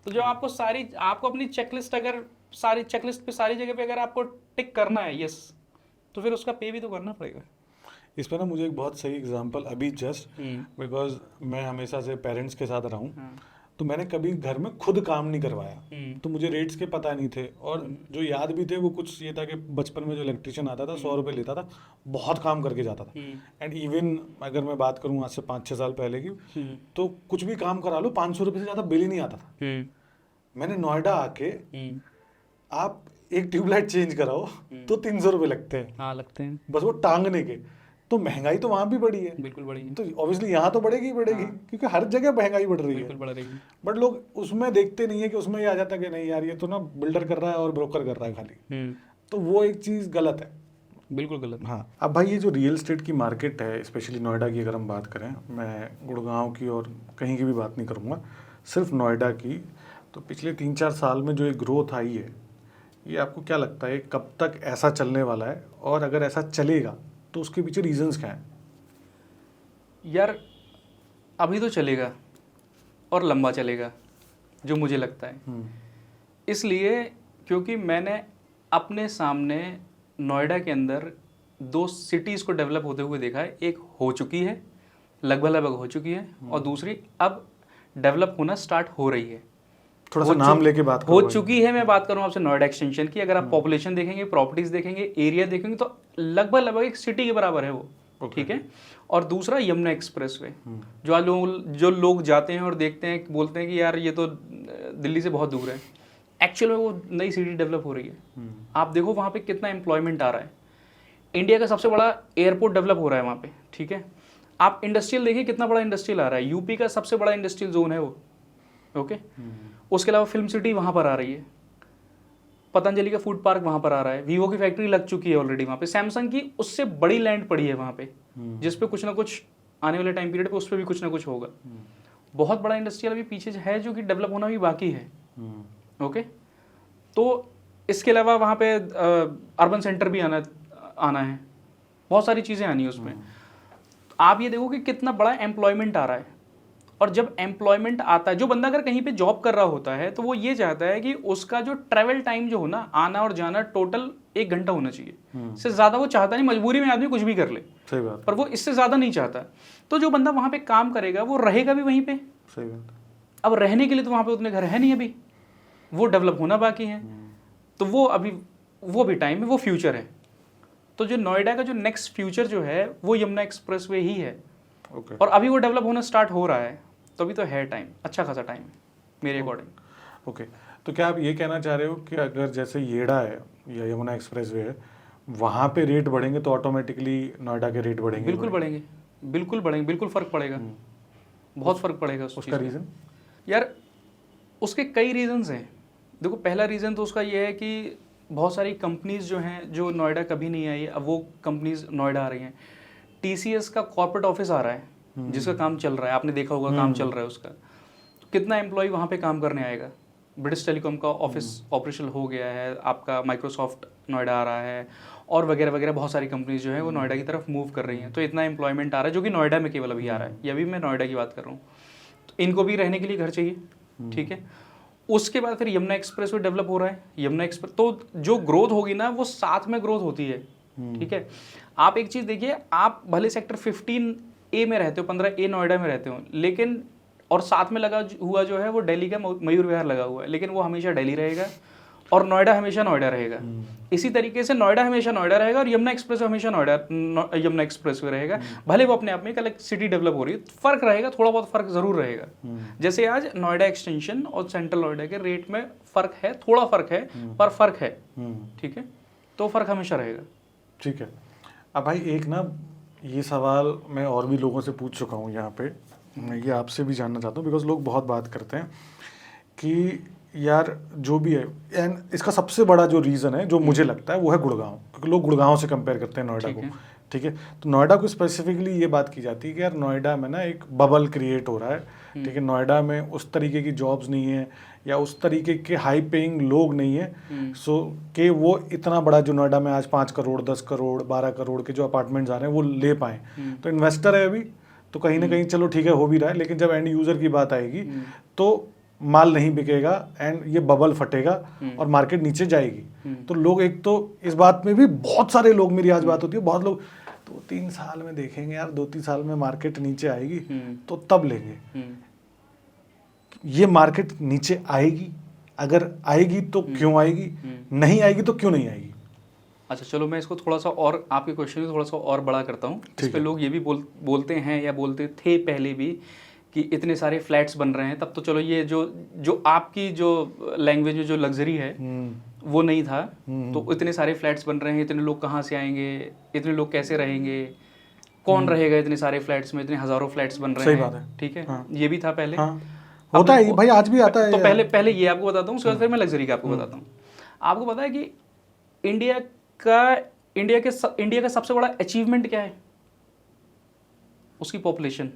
तो जो आपको अपनी चेकलिस्ट, अगर सारी चेकलिस्ट पे सारी जगह पे अगर आपको टिक करना है यस, तो फिर उसका पे भी तो करना पड़ेगा। इस पर ना मुझे एक बहुत सही एग्जांपल अभी जस्ट, बिकॉज मैं हमेशा से पेरेंट्स के साथ रहा हूँ, तो मैंने कभी घर में खुद काम नहीं करवाया, तो मुझे रेट्स के पता नहीं थे, और जो याद भी थे वो कुछ ये था कि बचपन में जो इलेक्ट्रिशियन आता था 100 रुपये लेता था, बहुत काम करके जाता था। एंड इवन अगर मैं बात करूँ आज से 5-6 साल पहले की, तो कुछ भी काम करा लो 500 रुपये से ज़्यादा बिल ही नहीं आता था। मैंने नोएडा आके आप एक ट्यूबलाइट चेंज कराओ तो 300 रुपये लगते हैं। हाँ लगते हैं, बस वो टांगने के। तो महंगाई तो वहाँ भी बढ़ी है, बिल्कुल बढ़ेगी, तो ऑब्वियसली यहाँ तो बढ़ेगी ही बढ़ेगी, क्योंकि हर जगह महंगाई बढ़ रही है, बिल्कुल बढ़ेगी। बट लोग उसमें देखते नहीं है कि उसमें ये आ जाता है कि नहीं यार ये तो ना बिल्डर कर रहा है और ब्रोकर कर रहा है खाली, तो वो एक चीज़ गलत है, बिल्कुल गलत। हाँ। अब भाई ये जो रियल एस्टेट की मार्केट है, स्पेशली नोएडा की अगर हम बात करें, मैं गुड़गांव की और कहीं की भी बात नहीं करूँगा, सिर्फ नोएडा की, तो पिछले 3-4 साल में जो एक ग्रोथ आई है, ये आपको क्या लगता है कब तक ऐसा चलने वाला है, और अगर ऐसा चलेगा तो उसके पीछे रीजंस क्या हैं? यार अभी तो चलेगा और लंबा चलेगा जो मुझे लगता है, इसलिए क्योंकि मैंने अपने सामने नोएडा के अंदर 2 सिटीज़ को डेवलप होते हुए देखा है। एक हो चुकी है, लगभग हो चुकी है, और दूसरी अब डेवलप होना स्टार्ट हो रही है। थोड़ा सा नाम लेके बात करो। हो चुकी है, मैं बात कर रहा हूँ आपसे नोएडा एक्सटेंशन की। अगर आप पॉपुलेशन देखेंगे, प्रॉपर्टीज देखेंगे, एरिया देखेंगे, तो लगभग एक सिटी के बराबर है वो, ठीक है। और दूसरा यमुना एक्सप्रेस वे, जो लोग जाते हैं और देखते हैं, बोलते हैं कि यार ये तो दिल्ली से बहुत दूर है, एक्चुअल में वो नई सिटी डेवलप हो रही है। आप देखो वहाँ पे कितना एम्प्लॉयमेंट आ रहा है, इंडिया का सबसे बड़ा एयरपोर्ट डेवलप हो रहा है वहाँ पे, ठीक है। आप इंडस्ट्रियल देखिए कितना बड़ा इंडस्ट्रियल आ रहा है, यूपी का सबसे बड़ा इंडस्ट्रियल जोन है वो, ओके। उसके अलावा फिल्म सिटी वहाँ पर आ रही है, पतंजलि का फूड पार्क वहाँ पर आ रहा है, वीवो की फैक्ट्री लग चुकी है ऑलरेडी वहाँ पे, सैमसंग की उससे बड़ी लैंड पड़ी है वहाँ पे, जिस पे कुछ ना कुछ आने वाले टाइम पीरियड पे उस पर भी कुछ ना कुछ होगा। बहुत बड़ा इंडस्ट्रियल अभी पीछे है जो कि डेवलप होना भी बाकी है, ओके। तो इसके अलावा वहाँ पे अर्बन सेंटर भी आना है, बहुत सारी चीज़ें आनी है उसमें। आप ये देखो कि कितना बड़ा एम्प्लॉयमेंट आ रहा है, और जब एम्प्लॉयमेंट आता है, जो बंदा अगर कहीं पे जॉब कर रहा होता है तो वो ये चाहता है कि उसका जो ट्रैवल टाइम जो हो ना, आना और जाना टोटल 1 घंटा होना चाहिए, इससे ज़्यादा वो चाहता नहीं, मजबूरी में आदमी कुछ भी कर ले, सही बात, पर वो इससे ज़्यादा नहीं चाहता। तो जो बंदा वहाँ पे काम करेगा वो रहेगा भी वहीं पे। सही बात। अब रहने के लिए तो वहाँ पे उतने घर है नहीं अभी, वो डेवलप होना बाकी है, तो वो भी टाइम है, वो फ्यूचर है। तो जो नोएडा का जो नेक्स्ट फ्यूचर जो है वो यमुना एक्सप्रेसवे ही है। और अभी वो डेवलप होना स्टार्ट हो रहा है, तो अभी तो है टाइम, अच्छा खासा टाइम है मेरे अकॉर्डिंग। ओके, तो क्या आप ये कहना चाह रहे हो कि अगर जैसे येड़ा है या यमुना एक्सप्रेसवे है, वहाँ पे रेट बढ़ेंगे तो ऑटोमेटिकली नोएडा के रेट बढ़ेंगे? बिल्कुल बढ़ेंगे, बिल्कुल बढ़ेंगे, बिल्कुल फ़र्क पड़ेगा, बहुत फ़र्क पड़ेगा उसका रीज़न? यार उसके कई रीजंस हैं। देखो, पहला रीज़न तो उसका ये है कि बहुत सारी कंपनीज जो हैं जो नोएडा कभी नहीं आई, अब वो कंपनीज नोएडा आ रही हैं। TCS का कॉर्पोरेट ऑफिस आ रहा है जिसका काम चल रहा है, आपने देखा होगा काम चल रहा है उसका, तो कितना एम्प्लॉय वहाँ पे काम करने आएगा। ब्रिटिश टेलीकॉम का ऑफिस ऑपरेशनल हो गया है, आपका माइक्रोसॉफ्ट नोएडा आ रहा है, और वगैरह वगैरह बहुत सारी कंपनीज जो है वो नोएडा की तरफ मूव कर रही हैं। तो इतना एम्प्लॉयमेंट आ रहा है जो कि नोएडा में केवल अभी आ रहा है, ये अभी मैं नोएडा की बात कर रहा हूँ। तो इनको भी रहने के लिए घर चाहिए, ठीक है। उसके बाद फिर यमुना एक्सप्रेस वे डेवलप हो रहा है, यमुना एक्सप्रेस, तो जो ग्रोथ होगी ना वो साथ में ग्रोथ होती है, ठीक है। आप एक चीज़ देखिए, आप भले सेक्टर 15A में रहते हो, 15A नोएडा में रहते हो, लेकिन और साथ में लगा हुआ जो है वो दिल्ली का मयूर विहार लगा हुआ है, लेकिन वो हमेशा दिल्ली रहेगा और नोएडा हमेशा नोएडा रहेगा। इसी तरीके से नोएडा हमेशा नोएडा रहेगा और यमुना एक्सप्रेस हमेशा यमुना एक्सप्रेस वे रहेगा। भले वो अपने आप में एक अलग सिटी डेवलप हो रही है, फर्क रहेगा, थोड़ा बहुत फर्क जरूर रहेगा। जैसे आज नोएडा एक्सटेंशन और सेंट्रल नोएडा के रेट में फर्क है, थोड़ा फर्क है, पर फर्क है, ठीक है, तो फर्क हमेशा रहेगा। ठीक है। अब भाई एक ना ये सवाल मैं और भी लोगों से पूछ चुका हूँ यहाँ पे, मैं ये आपसे भी जानना चाहता हूँ, बिकॉज लोग बहुत बात करते हैं कि यार जो भी है, एंड इसका सबसे बड़ा जो रीज़न है जो मुझे लगता है वो है गुड़गांव, क्योंकि लोग गुड़गांव से कंपेयर करते हैं नोएडा को, ठीक है। तो नोएडा को स्पेसिफिकली ये बात की जाती है कि यार नोएडा में ना एक बबल क्रिएट हो रहा है, ठीक है। नोएडा में उस तरीके की जॉब्स नहीं है या उस तरीके के हाई पेइंग लोग नहीं है, सो कि वो इतना बड़ा जो नोएडा में आज 5 करोड़ 10 करोड़ 12 करोड़ के जो अपार्टमेंट्स आ रहे हैं वो ले पाएँ। तो इन्वेस्टर है अभी तो कहीं ना कहीं चलो ठीक है हो भी रहा है, लेकिन जब एंड यूज़र की बात आएगी तो माल नहीं बिकेगा एंड ये बबल फटेगा और मार्केट नीचे जाएगी। तो लोग एक तो इस बात में भी बहुत सारे लोग, मेरी आज बात होती है, बहुत लोग 2-3 साल में देखेंगे यार, 2-3 साल में मार्केट नीचे आएगी तो तब लेंगे। ये मार्केट नीचे आएगी, अगर आएगी तो क्यों आएगी, नहीं आएगी तो क्यों नहीं आएगी? अच्छा चलो, मैं इसको थोड़ा सा और आपके क्वेश्चन को थोड़ा सा और बड़ा करता हूँ। इस पे लोग ये भी बोलते हैं या बोलते थे पहले भी कि इतने सारे फ्लैट्स बन रहे हैं, तब तो चलो ये जो आपकी जो लैंग्वेज में जो लग्जरी है वो नहीं था, तो इतने सारे फ्लैट्स बन रहे हैं, इतने लोग कहाँ से आएंगे, इतने लोग कैसे रहेंगे, कौन रहेगा इतने सारे फ्लैट्स में, इतने हज़ारों फ्लैट्स बन रहे हैं, ठीक है। ये भी था पहले, होता है भाई, आज भी आता है। तो पहले ये आपको बताता हूँ, उसके बाद फिर मैं लग्जरी का आपको बताता हूँ। आपको पता है कि इंडिया का सबसे बड़ा अचीवमेंट क्या है? उसकी पॉपुलेशन।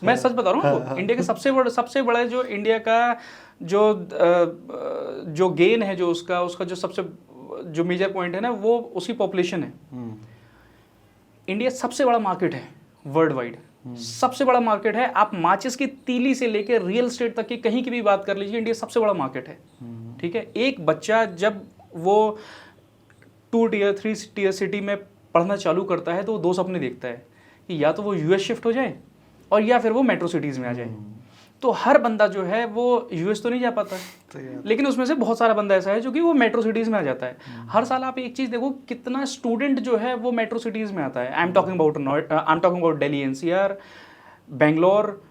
मैं सच बता रहा हूँ, इंडिया का सबसे बड़ा जो इंडिया का जो गेन है, जो उसका जो सबसे जो मेजर पॉइंट है ना, वो उसकी पॉपुलेशन है। इंडिया सबसे बड़ा मार्केट है वर्ल्ड वाइड, सबसे बड़ा मार्केट है। आप माचिस की तीली से लेकर रियल एस्टेट तक की कहीं की भी बात कर लीजिए, इंडिया सबसे बड़ा मार्केट है, ठीक है। एक बच्चा जब वो 2 टियर 3 टियर सिटी में पढ़ना चालू करता है तो वो 2 सपने देखता है कि या तो वो यूएस शिफ्ट हो जाए और या फिर वो मेट्रो सिटीज़ में आ जाए। तो हर बंदा जो है वो यूएस तो नहीं जा पाता है, लेकिन उसमें से बहुत सारा बंदा ऐसा है जो कि वो मेट्रो सिटीज़ में आ जाता है। हर साल आप एक चीज़ देखो, कितना स्टूडेंट जो है वो मेट्रो सिटीज़ में आता है। I am talking about Delhi NCR, Bangalore,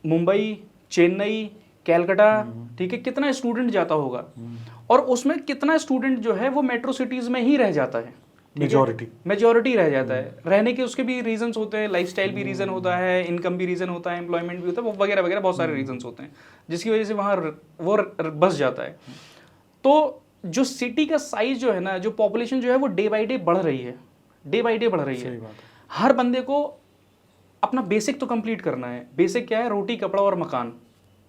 Mumbai, Chennai, Calcutta, ठीक है। कितना स्टूडेंट जाता होगा और उसमें कितना स्टूडेंट जो है वो मेट्रो सिटीज़ में ही रह जाता है, मेजॉरिटी रह जाता है। रहने के उसके भी रीजंस होते हैं, लाइफस्टाइल भी रीज़न होता है, इनकम भी रीज़न होता है, एम्प्लॉयमेंट भी होता है, वगैरह वगैरह बहुत सारे रीजंस होते हैं जिसकी वजह से वहाँ वो बस जाता है। तो जो सिटी का साइज जो है ना, जो पॉपुलेशन जो है वो डे बाई डे बढ़ रही है, डे बाई डे बढ़ रही है। हर बंदे को अपना बेसिक तो कंप्लीट करना है। बेसिक क्या है? रोटी, कपड़ा और मकान,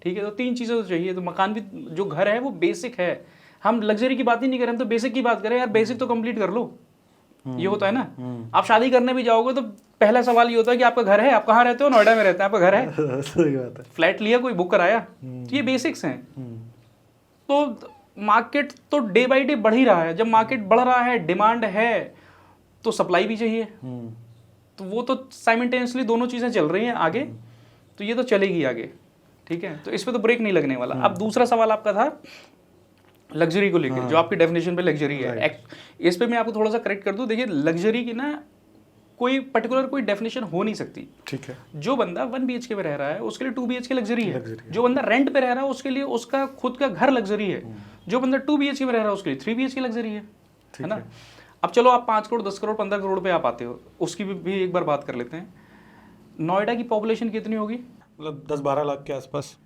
ठीक है। तो 3 चीज़ें तो चाहिए। तो मकान भी, जो घर है वो बेसिक है। हम लग्जरी की बात ही नहीं करें, हम तो बेसिक की बात करें। यार बेसिक तो कंप्लीट कर लो, ये होता है ना। आप शादी करने भी जाओगे तो पहला सवाल ये होता है कि आपका घर है, आप कहाँ रहते हो? नोएडा में रहते हैं, आपका घर है? सही बात है। फ्लैट लिया, कोई बुक कराया? तो ये बेसिक्स हैं। तो मार्केट तो डे बाई डे बढ़ ही रहा है। जब मार्केट बढ़ रहा है, डिमांड है, तो सप्लाई भी चाहिए। तो वो तो साइमल्टेनियसली दोनों चीज़ें चल रही हैं आगे, तो ये तो चलेगी आगे, ठीक है। तो इस पे तो ब्रेक नहीं लगने वाला। अब दूसरा सवाल आपका था लग्जरी को लेकर, जो आपकी डेफिनेशन पे लग्जरी है। इस पे मैं आपको थोड़ा सा करेक्ट कर दूं। देखिए, लग्जरी की ना कोई पर्टिकुलर कोई डेफिनेशन हो नहीं सकती। ठीक है। जो बंदा 1 BHK पे रह रहा है उसके लिए 2 BHK लग्जरी है। जो बंदा रेंट पे रह रहा है उसके लिए उसका खुद का घर लग्जरी है। जो बंदा 2 BHK पे रह रहा है उसके लिए 3 BHK लग्जरी है ना। अब चलो, आप 5 करोड़ 10 करोड़ 15 करोड़ पे आप आते हो, उसकी भी एक बार बात कर लेते हैं। नोएडा की पॉपुलेशन कितनी होगी? मतलब 10-12 लाख के आसपास।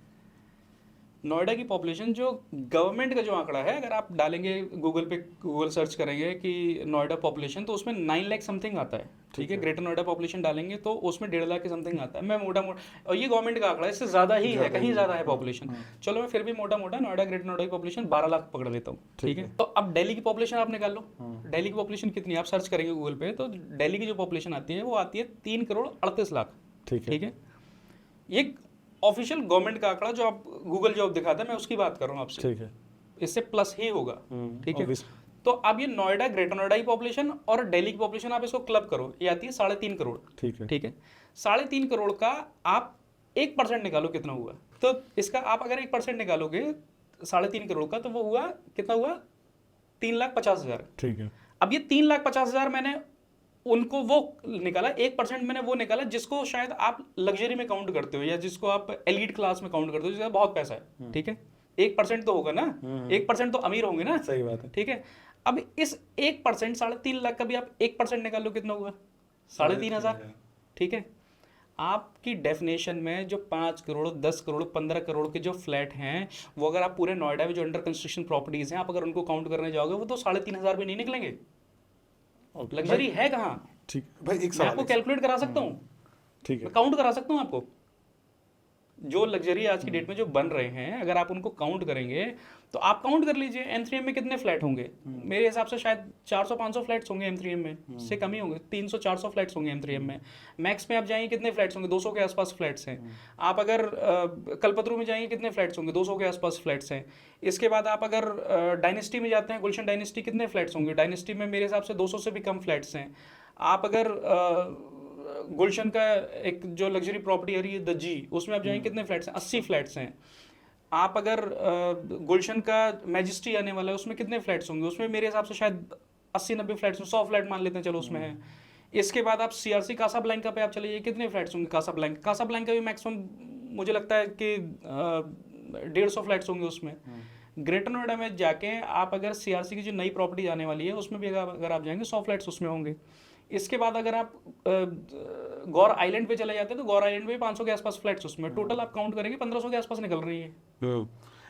नोएडा की पॉपुलेशन, जो गवर्नमेंट का जो आंकड़ा है, अगर आप डालेंगे गूगल पे, गूगल सर्च करेंगे कि नोएडा पॉपुलेशन, तो उसमें 9 लाख समथिंग आता है, ठीक है। ग्रेटर नोएडा पॉपुलेशन डालेंगे तो उसमें 1.5 लाख के समथिंग आता है। मैं मोटा और ये गवर्नमेंट का आंकड़ा है, इससे ज़्यादा ही है, कहीं ज़्यादा है पॉपुलेशन। चलो, मैं फिर भी मोटा नोएडा, ग्रेटर नोएडा की पॉपुलेशन 12 लाख पकड़ लेता हूँ, ठीक है। तो अब दिल्ली की पॉपुलेशन आप निकाल लो। दिल्ली की पॉपुलेशन कितनी है? आप सर्च करेंगे गूगल पे तो दिल्ली की जो पॉपुलेशन आती है वो आती है 3 करोड़ 38 लाख, ठीक है। ये ऑफिशियल गवर्नमेंट का आंकड़ा जो आप गूगल जॉब दिखाता है, मैं उसकी बात कर रहा हूँ आपसे, ठीक है। इससे प्लस ही होगा, ठीक है। तो अब ये नोएडा, ग्रेटर नोएडा की पॉपुलेशन और दिल्ली की पॉपुलेशन आप इसको क्लब करो, ये आती है 3.5 करोड़, ठीक है, ठीक है। 3.5 करोड़ का आप 1% निकालो, कितना हुआ? तो इसका आप अगर 1% निकालोगे 3.5 करोड़ का, तो वो हुआ कितना? हुआ 3,50,000, ठीक है। अब ये 3,50,000 मैंने उनको वो निकाला, 1% मैंने वो निकाला जिसको शायद आप लग्जरी में काउंट करते हो, या जिसको आप एलीट क्लास में काउंट करते हो, जिसका बहुत पैसा है, ठीक है। 1% तो होगा ना, 1% तो अमीर होंगे ना, सही बात है, ठीक है। अब इस 1%, 3.5 लाख का भी आप 1% निकाल लो, कितना हुआ? 3,500, ठीक है। आपकी डेफिनेशन में जो 5 करोड़ 10 करोड़ 15 करोड़ के जो फ्लैट हैं, वो अगर आप पूरे नोएडा में जो अंडर कंस्ट्रक्शन प्रॉपर्टीज हैं, आप अगर उनको काउंट करने जाओगे, वो तो 3,500 भी नहीं निकलेंगे। लग्जरी है कहाँ? ठीक भाई, एक मैं आपको कैलकुलेट करा सकता हूँ, ठीक है, मैं काउंट करा सकता हूँ आपको। जो लग्जरी आज की डेट में जो बन रहे हैं, अगर आप उनको काउंट करेंगे तो आप काउंट कर लीजिए M3M में कितने फ्लैट होंगे। मेरे हिसाब से शायद 400-500 फ्लैट्स होंगे M3M में, से कम ही होंगे, 300-400 फ्लैट्स होंगे M3M में। मैक्स में आप जाएंगे कितने फ्लैट्स होंगे? 200 के आसपास फ्लैट्स हैं। आप अगर कल्पतरू में जाएंगे कितने फ्लैट्स होंगे? 200 के आसपास फ्लैट्स हैं। इसके बाद आप अगर डायनेस्टी में जाते हैं, गुलशन डायनेस्टी, कितने फ्लैट्स होंगे? डायनेस्टी में मेरे हिसाब से 200 से भी कम फ्लैट्स हैं। आप अगर गुलशन का एक जो लग्जरी प्रॉपर्टी आ रही है द जी, उसमें आप जाएंगे कितने फ्लैट्स हैं? 80 फ्लैट्स हैं। आप अगर गुलशन का मैजेस्टी आने वाला है, उसमें कितने फ्लैट्स होंगे? उसमें मेरे हिसाब से शायद 80-90 फ्लैट्स में, 100 फ्लैट मान लेते हैं, चलो उसमें है। इसके बाद आप CRC कासाब्लैंका पे आप चले जाइए, कितने फ्लैट्स होंगे? कासाब्लैंका भी मैक्सिमम मुझे लगता है कि 150 फ्लैट्स होंगे उसमें। ग्रेटर नोएडा में जाके आप अगर CRC की जो नई प्रॉपर्टी आने वाली है, उसमें भी अगर आप जाएंगे 100 फ्लैट्स उसमें होंगे। इसके बाद अगर आप गौर आइलैंड पे चले जाते हैं तो गौर आइलैंड में 500 के आसपास फ्लैट्स, उसमें टोटल आप काउंट करेंगे 1500 के आसपास निकल रही है।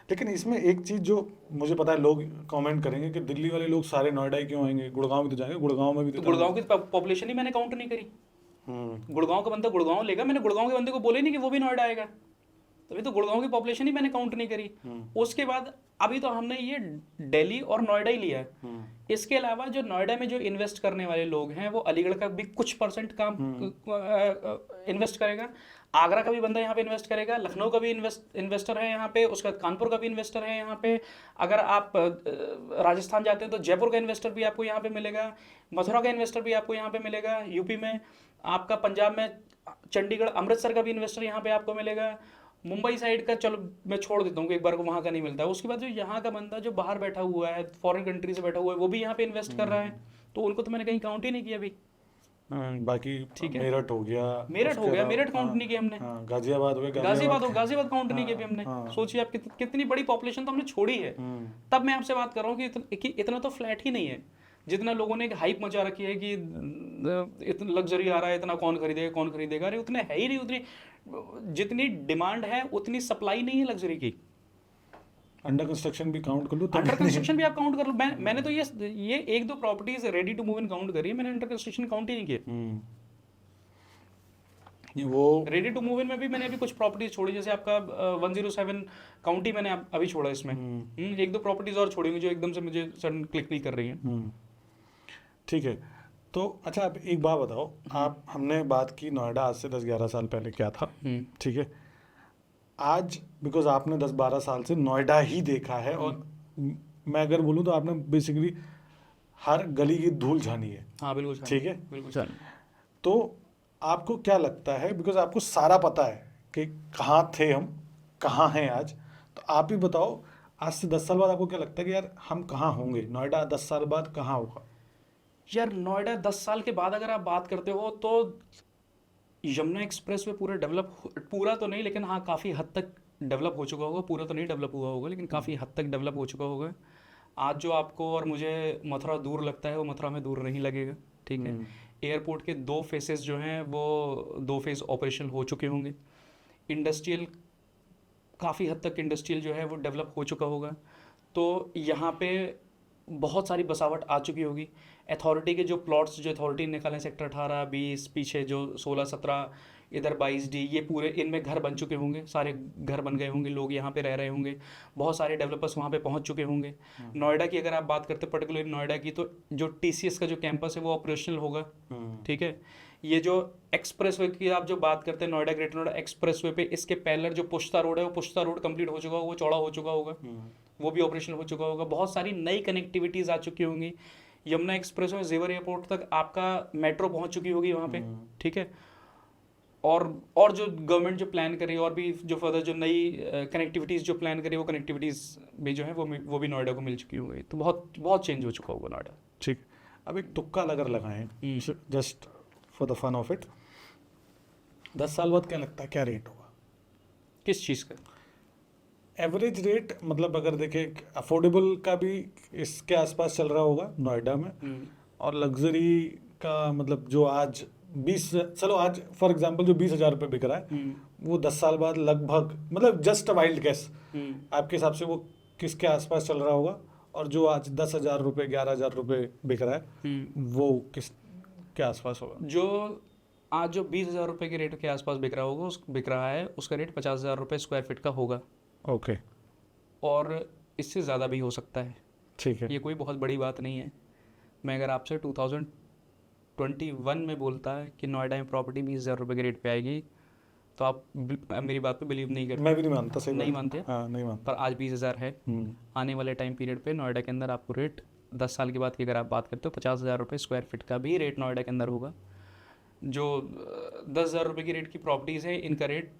लेकिन इसमें एक चीज़ जो मुझे पता है, लोग कमेंट करेंगे कि दिल्ली वाले लोग सारे नोएडा ही क्यों आएंगे, गुड़गांव भी तो जाएंगे, गुड़गांव में भी तो गुड़गांव की पॉपुलेशन ही मैंने काउंट नहीं करी। गुड़गांव का बंदा गुड़गांव लेगा, मैंने गुड़गांव के बंदे को बोले नहीं कि वो भी नोएडा आएगा, तभी तो गुड़गांव की पॉपुलेशन ही मैंने काउंट नहीं करी। उसके बाद अभी तो हमने ये दिल्ली और नोएडा ही लिया है। इसके अलावा जो नोएडा में जो इन्वेस्ट करने वाले लोग हैं, वो अलीगढ़ का भी कुछ परसेंट काम इन्वेस्ट करेगा, आगरा का भी बंदा यहाँ पे इन्वेस्ट करेगा, लखनऊ का भी इन्वेस्टर है यहाँ पे, उसका कानपुर का भी इन्वेस्टर है यहाँ पे। अगर आप राजस्थान जाते हैं तो जयपुर का इन्वेस्टर भी आपको यहाँ पे मिलेगा, मथुरा का इन्वेस्टर भी आपको यहाँ पे मिलेगा, यूपी में आपका, पंजाब में चंडीगढ़ अमृतसर का भी इन्वेस्टर यहाँ पे आपको मिलेगा, मुंबई साइड का चलो मैं छोड़ देता हूँ कि एक बार को वहाँ का नहीं मिलता है। उसके बाद जो यहाँ का बंदा जो बाहर बैठा हुआ है, फॉरेन कंट्री से बैठा हुआ है, वो भी यहाँ पे इन्वेस्ट कर रहा है, तो उनको तो मैंने कहीं काउंट ही नहीं किया अभी। बाकी ठीक है, मेरठ हो गया, मेरठ काउंट नहीं किया हमने, गाजियाबाद काउंट नहीं किया हमने। सोचिए आप कितनी बड़ी पॉपुलेशन तो हमने छोड़ी है। तब मैं आपसे बात कर रहा हूँ कि इतना तो फ्लैट ही नहीं है जितना लोगों ने एक हाइप मचा रखी है कि इतना लग्जरी आ रहा है, इतना कौन खरीदेगा। अरे उतने है ही नहीं, उतनी जितनी डिमांड है उतनी सप्लाई नहीं है लग्जरी की। अंडर कंस्ट्रक्शन भी काउंट कर लो, अंडर कंस्ट्रक्शन भी आप काउंट कर लो। मैंने तो ये 1-2 properties ready to move in count करी है, मैंने अंडर कंस्ट्रक्शन काउंट ही नहीं किए। वो रेडी टू मूव इन में भी मैंने अभी कुछ प्रॉपर्टीज छोड़ी, जैसे आपका 107 काउंटी मैंने अभी छोड़ा इसमें। 1-2 प्रॉपर्टीज और छोड़ी जो एकदम से मुझे सडन क्लिक नहीं कर रही हैं। ठीक है, तो अच्छा, आप एक बात बताओ, आप हमने बात की नोएडा आज से 10-11 साल पहले क्या था, ठीक है। आज बिकॉज आपने 10-12 साल से नोएडा ही देखा है, और मैं अगर बोलूँ तो आपने बेसिकली हर गली की धूल झानी है, हाँ बिल्कुल सर, ठीक है। बिल्कुल सर। तो आपको क्या लगता है, बिकॉज आपको सारा पता है कि कहाँ थे हम, कहाँ हैं आज, तो आप ही बताओ, आज से 10 साल बाद आपको क्या लगता है कि यार हम कहाँ होंगे, नोएडा 10 साल बाद कहाँ होगा? यार नोएडा 10 साल के बाद अगर आप बात करते हो तो यमुना एक्सप्रेस वे पूरा डेवलप, पूरा तो नहीं लेकिन हाँ काफ़ी हद तक डेवलप हो चुका होगा। पूरा तो नहीं डेवलप हुआ होगा लेकिन काफ़ी हद तक डेवलप हो चुका होगा। आज जो आपको और मुझे मथुरा दूर लगता है वो मथुरा में दूर नहीं लगेगा, ठीक है। एयरपोर्ट के 2 फेसेस जो हैं वो 2 फेस ऑपरेशनल हो चुके होंगे। इंडस्ट्रियल काफ़ी हद तक इंडस्ट्रियल जो है वो डेवलप हो चुका होगा। तो यहाँ पे बहुत सारी बसावट आ चुकी होगी। अथॉरिटी के जो प्लॉट्स जो अथॉरिटी ने निकाले, सेक्टर 18, 20, पीछे जो 16, 17, इधर 22D, ये पूरे इनमें घर बन चुके होंगे, सारे घर बन गए होंगे, लोग यहाँ पे रह रहे होंगे, बहुत सारे डेवलपर्स वहाँ पे पहुँच चुके होंगे। नोएडा की अगर आप बात करते पर्टिकुलरली नोएडा की, तो जो TCS का जो कैंपस है वो ऑपरेशनल होगा, ठीक है। ये जो एक्सप्रेस वे की आप जो बात करते हैं, Noida greater Noida express way पे इसके पैरेलल जो पुश्ता रोड है, वो पुश्ता रोड कंप्लीट हो चुका होगा, वो चौड़ा हो चुका होगा, वो भी ऑपरेशनल हो चुका होगा। बहुत सारी नई कनेक्टिविटीज़ आ चुकी होंगी। यमुना एक्सप्रेस में जेवर एयरपोर्ट तक आपका मेट्रो पहुंच चुकी होगी वहाँ पे, ठीक है। और जो गवर्नमेंट जो प्लान कर रही है, और भी जो फर्दर जो नई कनेक्टिविटीज़ जो प्लान कर रही है, वो कनेक्टिविटीज़ भी जो है वो भी नोएडा को मिल चुकी होगी। तो बहुत बहुत चेंज हो चुका होगा नोएडा। ठीक। अब एक तुक्का अगर लगाएं, just for the fun of it, 10 साल बाद क्या लगता है क्या रेट होगा? किस चीज़ का? एवरेज रेट, मतलब अगर देखें, अफोर्डेबल का भी इसके आसपास चल रहा होगा नोएडा में, और लग्जरी का मतलब जो आज 20, चलो आज फॉर एग्जांपल जो 20,000 रुपये बिक रहा है, वो 10 साल बाद लगभग, मतलब जस्ट अ वाइल्ड गेस, आपके हिसाब से वो किसके आसपास चल रहा होगा? और जो आज 10,000 रुपये, 11,000 रुपये बिक रहा है, वो किस के आसपास होगा? जो आज जो 20,000 रुपये के रेट के आसपास बिक रहा होगा, बिक रहा है, उसका रेट 50,000 रुपये स्क्वायर फीट का होगा। ओके। और इससे ज़्यादा भी हो सकता है, ठीक है। ये कोई बहुत बड़ी बात नहीं है। मैं अगर आपसे 2021 में बोलता है कि नोएडा में प्रॉपर्टी 20,000 रुपये के रेट पे आएगी, तो आप मेरी बात पे बिलीव नहीं करते। मैं भी नहीं मानता, सही नहीं बात। मानते? हाँ, नहीं मानता। पर आज 20,000 है। आने वाले टाइम पीरियड पे नोएडा के अंदर आपको रेट 10 साल के बाद की अगर आप बात करते हो, 50,000 रुपये स्क्वायर फीट का भी रेट नोएडा के अंदर होगा। जो 10,000 रुपये की रेट की प्रॉपर्टीज़ हैं, इनका रेट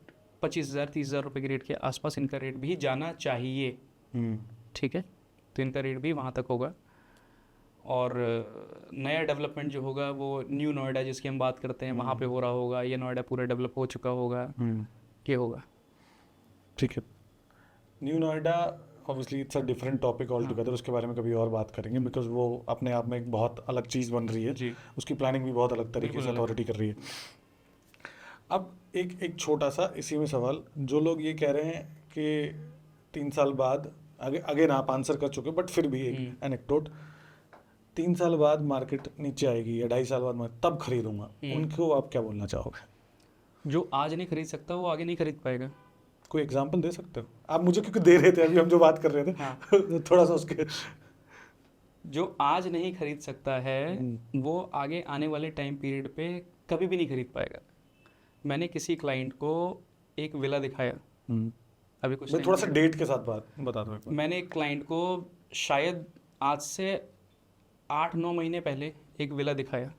25,000, 30,000 रुपये के रेट के आसपास इनका रेट भी जाना चाहिए, ठीक है। तो इनका रेट भी वहाँ तक होगा। और नया डेवलपमेंट जो होगा वो न्यू नोएडा जिसकी हम बात करते हैं, वहाँ पे हो रहा होगा। ये नोएडा पूरा डेवलप हो चुका होगा, ये होगा, ठीक है। New Noida obviously it's a different topic all together, उसके बारे में कभी और बात करेंगे, बिकॉज वो अपने आप में एक बहुत अलग चीज़ बन रही है जी। उसकी प्लानिंग भी बहुत अलग तरीके से अथॉरिटी कर रही है। अब एक छोटा सा इसी में सवाल, जो लोग ये कह रहे हैं कि 3 साल बाद, अगेन आप आंसर कर चुके, बट फिर भी एक एनेक्डोट, 3 साल बाद मार्केट नीचे आएगी या 2.5 साल बाद तब खरीदूंगा, उनको आप क्या बोलना चाहोगे? जो आज नहीं खरीद सकता वो आगे नहीं खरीद पाएगा। कोई एग्जांपल दे सकते हो आप मुझे, क्योंकि दे रहे थे अभी हम जो बात कर रहे थे। हाँ। थोड़ा सा उसके, जो आज नहीं खरीद सकता है वो आगे आने वाले टाइम पीरियड पे कभी भी नहीं खरीद पाएगा। मैंने किसी क्लाइंट को एक विला दिखाया अभी कुछ मैं थोड़ा सा डेट के साथ बात बता दो। मैंने एक क्लाइंट को शायद आज से 8-9 महीने पहले एक विला दिखाया।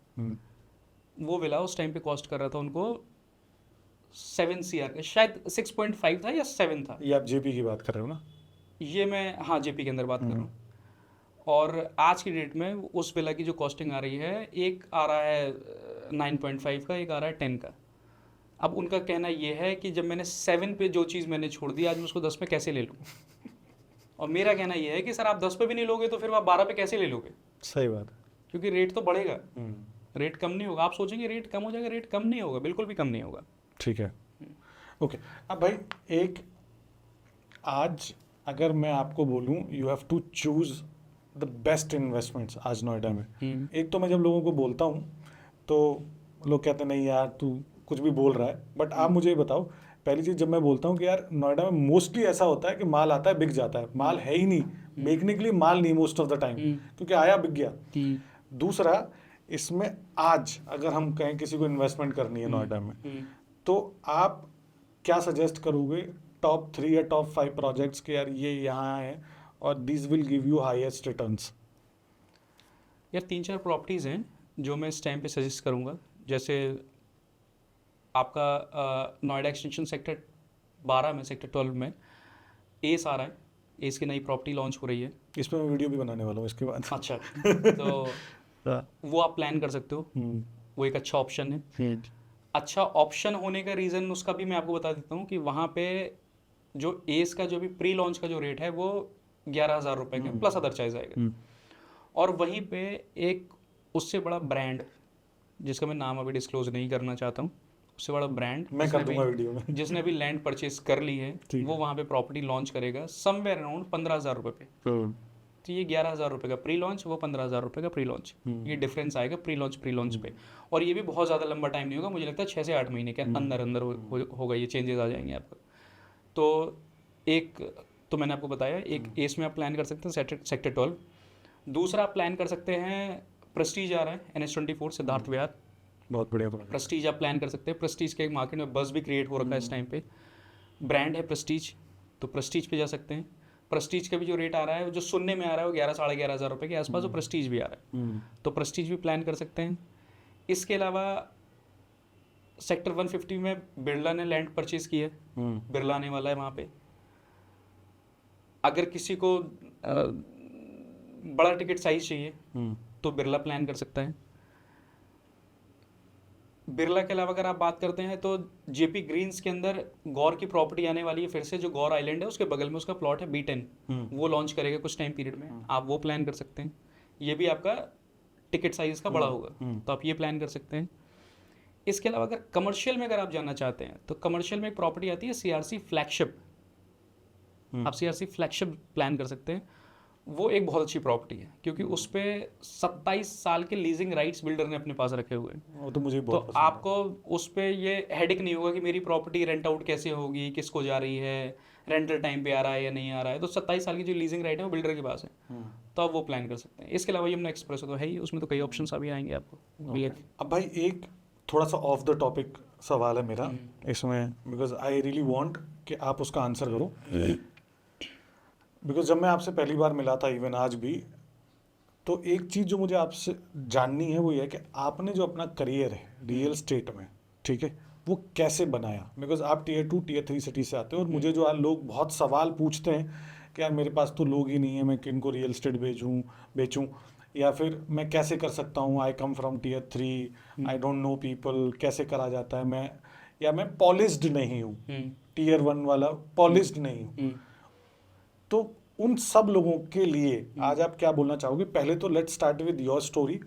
वो विला उस टाइम पे कॉस्ट कर रहा था उनको 7 CR, शायद 6.5 था या 7 था। ये आप जेपी की बात कर रहे हो ना? ये मैं, हाँ, जेपी के अंदर बात कर रहा हूँ। और आज की डेट में उस विला की जो कॉस्टिंग आ रही है, एक आ रहा है 9.5 का, एक आ रहा है 10 का। अब उनका कहना ये है कि जब मैंने 7 पे जो चीज़ मैंने छोड़ दी, आज मैं उसको 10 पे कैसे ले लूँ? और मेरा कहना ये है कि सर आप 10 पे भी नहीं लोगे तो फिर आप 12 पे कैसे ले लोगे? सही बात है, क्योंकि रेट तो बढ़ेगा, रेट कम नहीं होगा। आप सोचेंगे रेट कम हो जाएगा, रेट कम नहीं होगा, बिल्कुल भी कम नहीं होगा। ठीक है, ओके। अब भाई एक, आज अगर मैं आपको बोलूं you have to choose the best investments आज नोएडा में, एक तो मैं जब लोगों को बोलता हूं तो लोग कहते हैं नहीं यार तू कुछ भी बोल रहा है, बट आप मुझे ये बताओ, पहली चीज़ जब मैं बोलता हूँ कि यार नोएडा में मोस्टली ऐसा होता है कि माल आता है बिक जाता है, माल है ही नहीं बेचने के लिए, माल नहीं मोस्ट ऑफ द टाइम, क्योंकि आया बिक गया। दूसरा, इसमें आज अगर हम कहें किसी को इन्वेस्टमेंट करनी है नोएडा में, तो आप क्या सजेस्ट करोगे टॉप 3 या टॉप 5 प्रोजेक्ट्स के, यार ये यहाँ है और this will give you highest returns? यार 3-4 प्रॉपर्टीज़ हैं जो मैं इस टाइम पे सजेस्ट करूँगा। जैसे आपका नोएडा एक्सटेंशन सेक्टर 12 में, सेक्टर 12 में एस आ रहा है। एस की नई प्रॉपर्टी लॉन्च हो रही है। इस पर मैं वीडियो भी बनाने वाला हूँ इसके बाद। अच्छा, तो वो आप प्लान कर सकते हो, वो एक अच्छा ऑप्शन है। अच्छा ऑप्शन होने का रीज़न उसका भी मैं आपको बता देता हूँ कि वहाँ पे जो एस का जो भी प्री लॉन्च का जो रेट है वो 11,000 रुपये का प्लस अदर चार्ज आएगा। और वहीं पे एक उससे बड़ा ब्रांड, जिसका मैं नाम अभी डिस्क्लोज नहीं करना चाहता हूँ, उससे बड़ा ब्रांड मैं कर दूंगा वीडियो में, जिसने अभी लैंड परचेज कर ली है, वो वहाँ पे प्रॉपर्टी लॉन्च करेगा समवेयर अराउंड 15,000 रुपये पे। तो ये 11,000 रुपये का प्री लॉन्च, वो 15,000 रुपये का प्री लॉन्च, ये डिफरेंस आएगा प्री लॉन्च पे। और ये भी बहुत ज़्यादा लंबा टाइम नहीं होगा, मुझे लगता है 6 से 8 महीने के अंदर अंदर होगा, ये चेंजेस आ जाएंगे आपको। तो एक तो मैंने आपको बताया, एक एस में आप प्लान कर सकते हैं सेक्टर 12। दूसरा आप प्लान कर सकते हैं, प्रेस्टीज आ रहा है NH24 सिद्धार्थ विहार, बहुत बढ़िया। प्रेस्टीज आप प्लान कर सकते हैं। प्रेस्टीज के मार्केट में बस भी क्रिएट हो रखा है इस टाइम पे, ब्रांड है प्रेस्टीज, तो प्रेस्टीज पे जा सकते हैं। प्रेस्टीज का भी जो रेट आ रहा है, जो सुनने में आ रहा है वो 11-11,500 रुपये के आसपास, वो प्रेस्टीज भी आ रहा है, तो प्रेस्टीज भी प्लान कर सकते हैं। इसके अलावा सेक्टर 150 में बिरला ने लैंड परचेज की है, बिरला आने वाला है वहाँ पे। अगर किसी को बड़ा टिकट साइज चाहिए तो बिरला प्लान कर सकता है। बिरला के अलावा अगर आप बात करते हैं तो जेपी ग्रीन्स के अंदर गौर की प्रॉपर्टी आने वाली है फिर से, जो गौर आइलैंड है उसके बगल में उसका प्लॉट है B10, वो लॉन्च करेगा कुछ टाइम पीरियड में, आप वो प्लान कर सकते हैं। ये भी आपका टिकट साइज का बड़ा होगा, तो आप ये प्लान कर सकते हैं। इसके अलावा अगर कमर्शियल में अगर आप जाना चाहते हैं तो कमर्शियल में एक प्रॉपर्टी आती है CRC फ्लैगशिप, आप CRC फ्लैगशिप प्लान कर सकते हैं। वो एक बहुत अच्छी प्रॉपर्टी है क्योंकि उस पर 27 साल के लीजिंग राइट्स बिल्डर ने अपने पास रखे हुए हैं। वो तो मुझे बहुत तो आपको उस पर ये हेडिक नहीं होगा कि मेरी प्रॉपर्टी रेंट आउट कैसे होगी, किसको जा रही है, रेंटल टाइम पे आ रहा है या नहीं आ रहा है। तो 27 साल की जो लीजिंग राइट है वो बिल्डर के पास है, तो आप वो प्लान कर सकते हैं। इसके अलावा यमुना एक्सप्रेस तो है ही, उसमें तो कई ऑप्शन अभी आएंगे आपको। अब भाई एक थोड़ा सा ऑफ द टॉपिक सवाल है मेरा इसमें, बिकॉज आई रियली वांट कि आप उसका आंसर करो। बिकॉज जब मैं आपसे पहली बार मिला था, इवन आज भी, तो एक चीज़ जो मुझे आपसे जाननी है वो ये है कि आपने जो अपना करियर है रियल स्टेट में, ठीक है, वो कैसे बनाया? बिकॉज आप Tier 2 Tier 3 सिटी से आते हो, और मुझे जो आज लोग बहुत सवाल पूछते हैं कि यार मेरे पास तो लोग ही नहीं है, मैं किनको रियल स्टेट बेचूं, या फिर मैं कैसे कर सकता हूँ, I come from Tier 3, I don't know people, कैसे करा जाता है, मैं पॉलिश्ड नहीं हूँ, Tier 1 वाला पॉलिश्ड नहीं हूँ। तो उन सब लोगों के लिए आज आप क्या बोलना चाहोगे? पहले तो let's start with your story,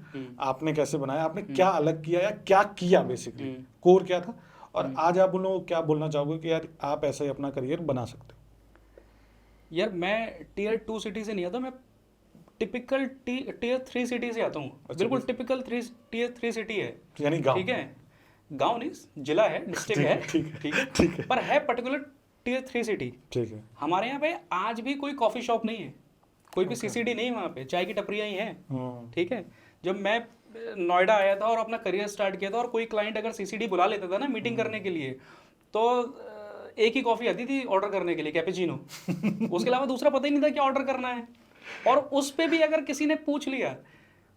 आपने कैसे बनाया, आपने क्या अलग किया या क्या किया, बेसिकली कोर क्या था, और आज आप उन लोगों को क्या बोलना चाहोगे कि यार आप ऐसे ही अपना करियर बना सकते हो? यार मैं Tier 2 सिटी से नहीं आता, मैं टिपिकल Tier 3 सिटी से आता हूँ। बिल्कुल टिपिकल Tier 3 सिटी है, यानी गाँव? ठीक है, गाँव नहीं, जिला है, डिस्ट्रिक्ट है, ठीक है, पर है पर्टिकुलर Tier 3 सिटी। ठीक है। हमारे यहाँ पे आज भी कोई कॉफ़ी शॉप नहीं है, कोई भी CCD नहीं, वहाँ पे चाय की टपरियाँ ही हैं, ठीक है। जब मैं नोएडा आया था और अपना करियर स्टार्ट किया था, और कोई क्लाइंट अगर CCD बुला लेता था ना मीटिंग करने के लिए, तो एक ही कॉफ़ी आती थी ऑर्डर करने के लिए, कैपेचिनो। उसके अलावा दूसरा पता ही नहीं था क्या ऑर्डर करना है। और उस पर भी अगर किसी ने पूछ लिया,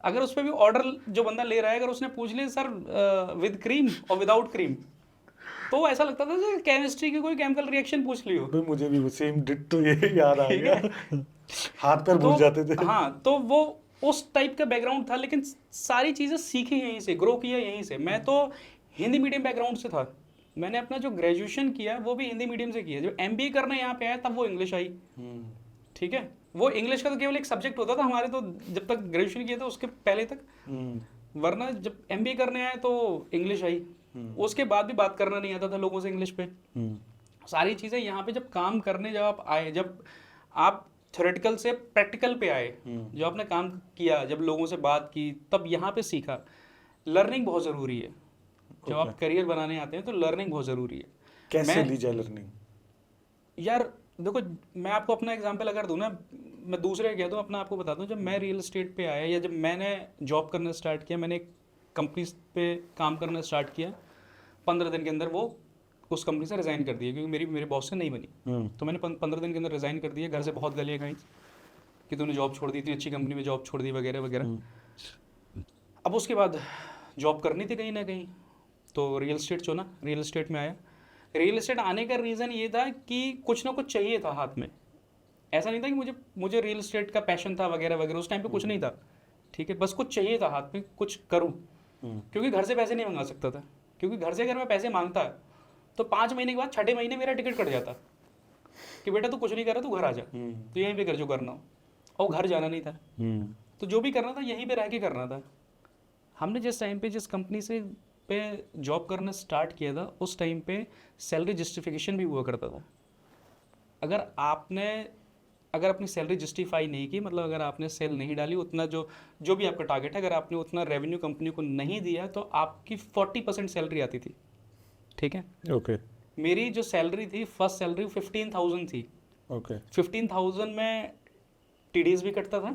अगर उस पर भी ऑर्डर जो बंदा ले रहा है, अगर उसने पूछ लिया सर विद क्रीम और विदाउट क्रीम, तो ऐसा लगता था जैसे केमिस्ट्री की कोई केमिकल रिएक्शन पूछ ली हो। भाई मुझे भी सेम डिट्टो ये याद आ गया, हाथ पैर भूल जाते थे। हाँ, तो वो उस टाइप का बैकग्राउंड था, लेकिन सारी चीज़ें सीखी यहीं से, ग्रो किया यहीं से। मैं तो हिंदी मीडियम बैकग्राउंड से था, मैंने अपना जो ग्रेजुएशन किया वो भी हिंदी मीडियम से किया। जब MBA करने यहाँ पे आया तब वो इंग्लिश आई, ठीक है। वो इंग्लिश का तो केवल एक सब्जेक्ट होता था हमारे, तो जब तक ग्रेजुएशन किया था उसके पहले तक, वरना जब MBA करने आए तो इंग्लिश आई। उसके बाद भी बात करना नहीं आता था लोगों से इंग्लिश पे। सारी चीज़ें यहाँ पे जब काम करने जब आप आए, जब आप थ्योरेटिकल से प्रैक्टिकल पे आए, जब आपने काम किया, जब लोगों से बात की, तब यहाँ पे सीखा। लर्निंग बहुत ज़रूरी है, जब आप करियर बनाने आते हैं तो लर्निंग बहुत ज़रूरी है। कैसे ली जाए लर्निंग? यार देखो, मैं आपको अपना एग्जांपल अगर दूँ ना, मैं दूसरे कह दूँ, अपना आपको बता दूँ, जब मैं रियल एस्टेट पे आया या जब मैंने जॉब करना स्टार्ट किया, मैंने एक कंपनी पे काम करना स्टार्ट किया, 15 दिन के अंदर वो उस कंपनी से रिज़ाइन कर दिया, क्योंकि मेरे बॉस से नहीं बनी। तो मैंने 15 दिन के अंदर रिज़ाइन कर दिया। घर से बहुत गालियाँ खाई कि तूने जॉब छोड़ दी, इतनी अच्छी कंपनी में जॉब छोड़ दी वगैरह वगैरह। अब उसके बाद जॉब करनी थी कहीं ना कहीं, तो रियल एस्टेट चुना, रियल एस्टेट में आया। रियल एस्टेट आने का रीज़न ये था कि कुछ ना कुछ चाहिए था हाथ में। ऐसा नहीं था कि मुझे रियल एस्टेट का पैशन था वगैरह वगैरह, उस टाइम पे कुछ नहीं था, ठीक है, बस कुछ चाहिए था हाथ में, कुछ करूँ, क्योंकि घर से पैसे नहीं मंगा सकता था। क्योंकि घर से अगर मैं पैसे मांगता तो 5 महीने के बाद 6ठे महीने मेरा टिकट कट जाता कि बेटा तू कुछ नहीं कर रहा, तू घर आ जा, तो यहीं पे कर जो करना हो। और घर जाना नहीं था, तो जो भी करना था यहीं पे रह के करना था। हमने जिस टाइम पे जिस कंपनी से पे जॉब करना स्टार्ट किया था, उस टाइम पे सैलरी जस्टिफिकेशन भी हुआ करता था। अगर अपनी सैलरी जस्टिफाई नहीं की, मतलब अगर आपने सेल नहीं डाली उतना, जो भी आपका टारगेट है, अगर आपने उतना रेवेन्यू कंपनी को नहीं दिया, तो आपकी 40% सैलरी आती थी, ठीक है। ओके। मेरी जो सैलरी थी, फर्स्ट सैलरी 15,000 थी। ओके। 15,000 में TDS भी कटता था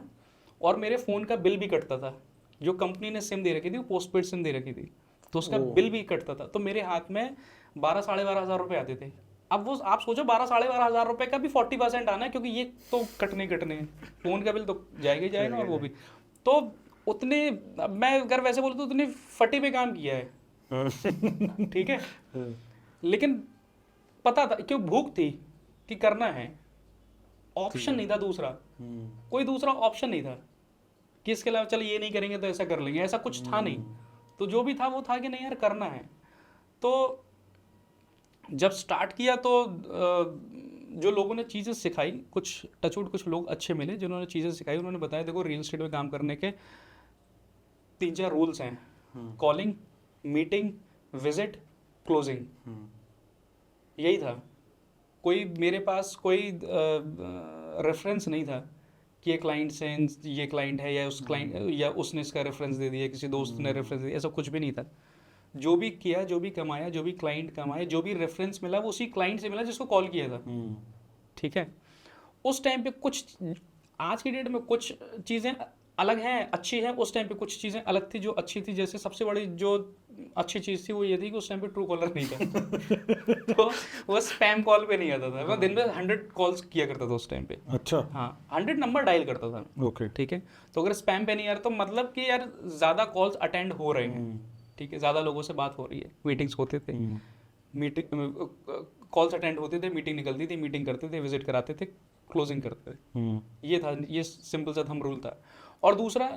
और मेरे फ़ोन का बिल भी कटता था। जो कंपनी ने सिम दे रखी थी, वो पोस्ट पेड सिम दे रखी थी, तो उसका बिल भी कटता था। तो मेरे हाथ में 12-12,500 रुपये आते थे। अब वो आप सोचो, 12-12,500 रुपये का भी 40% आना है, क्योंकि ये तो कटने हैं, फ़ोन का बिल तो जाएगा ही जाएगा, और वो भी तो उतने, मैं अगर वैसे बोलूँ तो उतने फटी पे काम किया है, ठीक है। लेकिन पता था, क्यों, भूख थी कि करना है, ऑप्शन नहीं था दूसरा, कोई दूसरा ऑप्शन नहीं था कि इसके अलावा चल ये नहीं करेंगे तो ऐसा कर लेंगे, ऐसा कुछ था नहीं। तो जो भी था वो था कि नहीं यार करना है। तो जब स्टार्ट किया तो जो लोगों ने चीज़ें सिखाई, कुछ टचवुड कुछ लोग अच्छे मिले जिन्होंने चीज़ें सिखाई। उन्होंने बताया देखो रियल एस्टेट में काम करने के 3-4 रूल्स हैं, कॉलिंग, मीटिंग, विजिट, क्लोजिंग, यही था। कोई मेरे पास कोई रेफरेंस नहीं था कि ये क्लाइंट से, ये क्लाइंट है या उस क्लाइंट, या उसने इसका रेफरेंस दे दिया, किसी दोस्त ने रेफरेंस दे दिया, ऐसा कुछ भी नहीं था। जो भी किया, जो भी कमाया, जो भी क्लाइंट कमाए, जो भी रेफरेंस मिला, वो उसी क्लाइंट से मिला जिसको कॉल किया था, ठीक है। उस टाइम पे कुछ, आज की डेट में कुछ चीज़ें अलग हैं, अच्छी हैं। उस टाइम पे कुछ चीज़ें अलग थी जो अच्छी थी। जैसे सबसे बड़ी जो अच्छी चीज़ थी वो ये थी कि उस टाइम पे ट्रू कॉलर नहीं था तो वो स्पैम कॉल पे नहीं आता था। मैं दिन में 100 कॉल्स किया करता था उस टाइम पे। अच्छा। हाँ, 100 नंबर डायल करता था। ओके। ठीक है, तो अगर स्पैम पे नहीं आ रहा तो मतलब कि यार ज़्यादा कॉल्स अटेंड हो रहे हैं, ठीक है, ज़्यादा लोगों से बात हो रही है। मीटिंग्स होते थे, मीटिंग कॉल्स अटेंड होते थे, मीटिंग निकलती थी, मीटिंग करते थे, विजिट कराते थे, क्लोजिंग करते थे। ये था, ये सिंपल सा थंब रूल था। और दूसरा,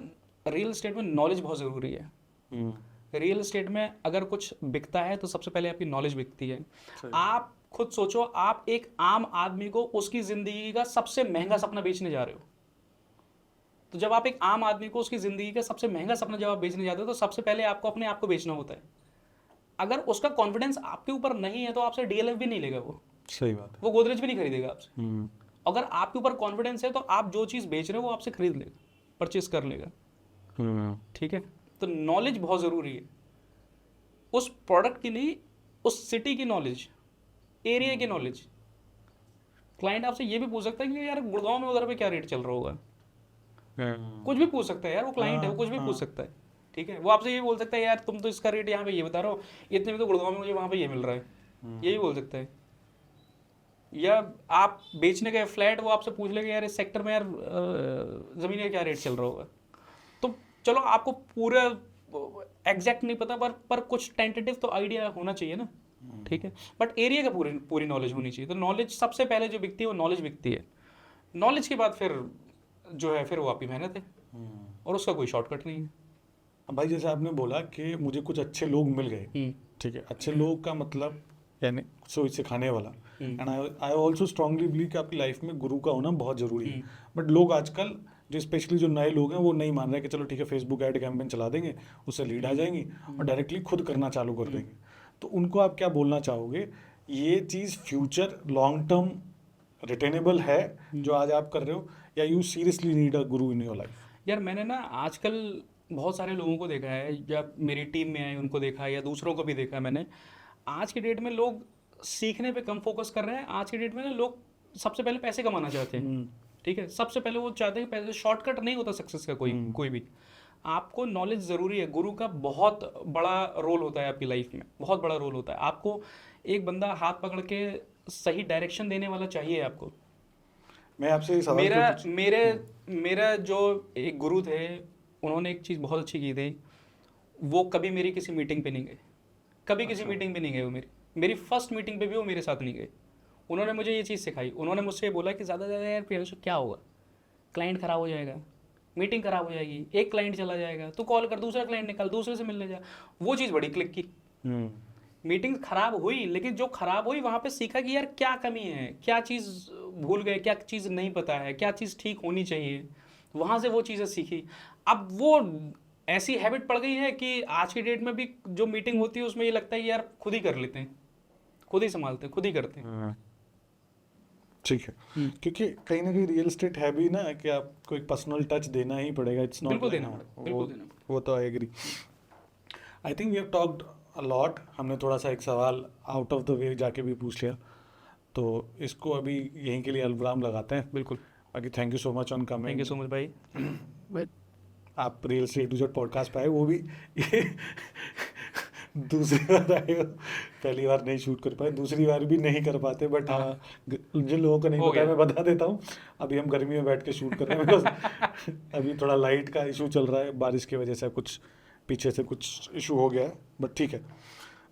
रियल एस्टेट में नॉलेज बहुत ज़रूरी है। रियल एस्टेट में अगर कुछ बिकता है तो सबसे पहले आपकी नॉलेज बिकती है। आप खुद सोचो, आप एक आम आदमी को उसकी ज़िंदगी का सबसे महंगा सपना बेचने जा रहे हो। तो जब आप एक आम आदमी को उसकी ज़िंदगी का सबसे महंगा सपना जब आप बेचने जाते हो, तो सबसे पहले आपको अपने आप को बेचना होता है। अगर उसका कॉन्फिडेंस आपके ऊपर नहीं है तो आपसे DLF भी नहीं लेगा वो। सही बात है। वो गोदरेज भी नहीं खरीदेगा आपसे। अगर आपके ऊपर कॉन्फिडेंस है तो आप जो चीज़ बेच रहे हो वो आपसे खरीद लेगा, परचेज कर लेगा। ठीक है, तो नॉलेज बहुत ज़रूरी है। उस प्रोडक्ट की नहीं, उस सिटी की नॉलेज, एरिया की नॉलेज। क्लाइंट आपसे ये भी पूछ सकता है कि यार गुड़गांव में उधर पे क्या रेट चल रहा होगा, कुछ भी पूछ सकता है यार। वो क्लाइंट है, वो कुछ भी पूछ सकता है, ठीक है। वो आपसे ये बोल सकता है यार तुम तो इसका रेट यहाँ पे ये बता रहे हो, इतने में तो गुड़गांव में मुझे वहाँ पे ये मिल रहा है, ये भी बोल सकता है। या आप बेचने गए फ्लैट, वो आपसे पूछ लेगा यार इस सेक्टर में यार ज़मीन का क्या रेट चल रहा होगा। तो चलो आपको पूरा एग्जैक्ट नहीं पता, पर कुछ टेंटेटिव तो आइडिया होना चाहिए ना, ठीक है। बट एरिया का पूरी नॉलेज होनी चाहिए। तो नॉलेज सबसे पहले जो बिकती है वो नॉलेज बिकती है। नॉलेज के बाद फिर जो है फिर वो आपकी मेहनत है, और उसका कोई शॉर्टकट नहीं है। अब भाई जैसे आपने बोला कि मुझे कुछ अच्छे लोग मिल गए, ठीक है, अच्छे लोग का मतलब यानी सोच सिखाने वाला। And I also strongly believe कि आपकी लाइफ में गुरु का होना बहुत ज़रूरी है। बट लोग आजकल जो स्पेशली जो नए लोग हैं वो नहीं मान रहे कि चलो ठीक है फेसबुक ऐड कैंपेन चला देंगे, उससे लीड आ जाएंगी और डायरेक्टली खुद करना चालू कर देंगे। तो उनको आप क्या बोलना चाहोगे? ये चीज़ फ्यूचर लॉन्ग टर्म रिटेनेबल है जो आज आप कर रहे हो, या you seriously need a Guru in your life? यार मैंने ना आजकल बहुत सारे लोगों को देखा है, या मेरी टीम में आए उनको देखा है, या दूसरों को भी देखा है मैंने। आज की डेट में लोग सीखने पे कम फोकस कर रहे हैं। आज की डेट में ना लोग सबसे पहले पैसे कमाना चाहते हैं, ठीक है, सबसे पहले वो चाहते हैं कि पैसे, शॉर्टकट नहीं होता सक्सेस का कोई भी। आपको नॉलेज ज़रूरी है, गुरु का बहुत बड़ा रोल होता है आपकी लाइफ में, बहुत बड़ा रोल होता है। आपको एक बंदा हाथ पकड़ के सही डायरेक्शन देने वाला चाहिए आपको। मैं आपसे ये सवाल मेरा क्यों पूछ- मेरा जो एक गुरु थे, उन्होंने एक चीज़ बहुत अच्छी की थी, वो कभी मेरी किसी मीटिंग पे नहीं गए, कभी किसी मीटिंग पे नहीं गए वो मेरी फर्स्ट मीटिंग पे भी वो मेरे साथ नहीं गए। उन्होंने मुझे ये चीज़ सिखाई, उन्होंने मुझसे ये बोला कि ज़्यादा से ज़्यादा यार प्रियांशु क्या होगा, क्लाइंट ख़राब हो जाएगा, मीटिंग ख़राब हो जाएगी, एक क्लाइंट चला जाएगा, तो कॉल कर दूसरा क्लाइंट निकाल, दूसरे से मिलने जा। वो चीज़ बड़ी क्लिक की। मीटिंग खराब हुई, लेकिन जो खराब हुई वहाँ पे सीखा कि यार क्या कमी है, क्या चीज़ भूल गए, क्या चीज़ नहीं पता है, क्या चीज़ ठीक होनी चाहिए। वहाँ से वो चीज़ें सीखी। अब वो ऐसी हैबिट पड़ गई है कि आज की डेट में भी जो मीटिंग होती है उसमें ये लगता है कि यार खुद ही कर लेते हैं, खुद ही संभालते हैं, खुद ही करते हैं। ठीक है, क्योंकि कहीं ना कहीं रियल एस्टेट है भी ना कि आपको एक पर्सनल टच देना ही पड़ेगा। इट्स नॉट बिल्कुल देना पड़ेगा, बिल्कुल देना पड़ेगा। वो तो I agree. I think we have talked a lot. हमने थोड़ा सा एक सवाल आउट ऑफ द वे जाके भी पूछ लिया, तो इसको अभी यहीं के लिए अलविराम लगाते हैं। बिल्कुल, बाकी thank you so much on coming. Thank you so much भाई। आप रियल से टू जेड पॉडकास्ट पे आए, वो भी ये दूसरी बार आए हो। पहली बार नहीं शूट कर पाए, दूसरी बार भी नहीं कर पाते, बट हाँ जिन लोगों को नहीं हो पता है गया। मैं बता देता हूँ। अभी हम गर्मी में बैठ के शूट कर रहे हैं बिकॉज अभी थोड़ा लाइट का इशू चल रहा है, बारिश की वजह से कुछ पीछे से कुछ इशू हो गया है, बट ठीक है।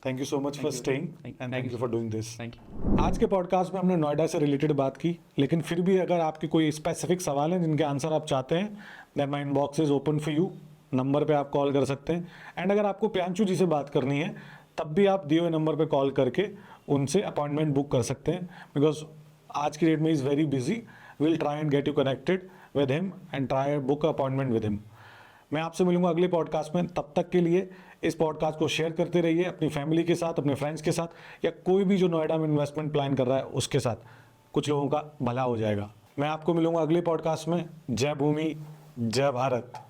Thank you so much for staying and thank you for doing this. Thank you. आज के पॉडकास्ट में हमने नोएडा से रिलेटेड बात की, लेकिन फिर भी अगर आपके कोई स्पेसिफिक सवाल हैं जिनके आंसर आप चाहते हैं, then my inbox is open for you. Number पे आप कॉल कर सकते हैं, एंड अगर आपको प्रियांशु जी से बात करनी है तब भी आप दिए हुए नंबर पे कॉल करके उनसे अपॉइंटमेंट बुक कर सकते हैं, बिकॉज आज की डेट में is very busy. Will try and get you connected with him and try book appointment with him. मैं आपसे मिलूंगा अगले पॉडकास्ट में। तब तक के लिए इस पॉडकास्ट को शेयर करते रहिए अपनी फैमिली के साथ, अपने फ्रेंड्स के साथ, या कोई भी जो नोएडा में इन्वेस्टमेंट प्लान कर रहा है उसके साथ। कुछ लोगों का भला हो जाएगा। मैं आपको मिलूंगा अगले पॉडकास्ट में। जय भूमि, जय भारत।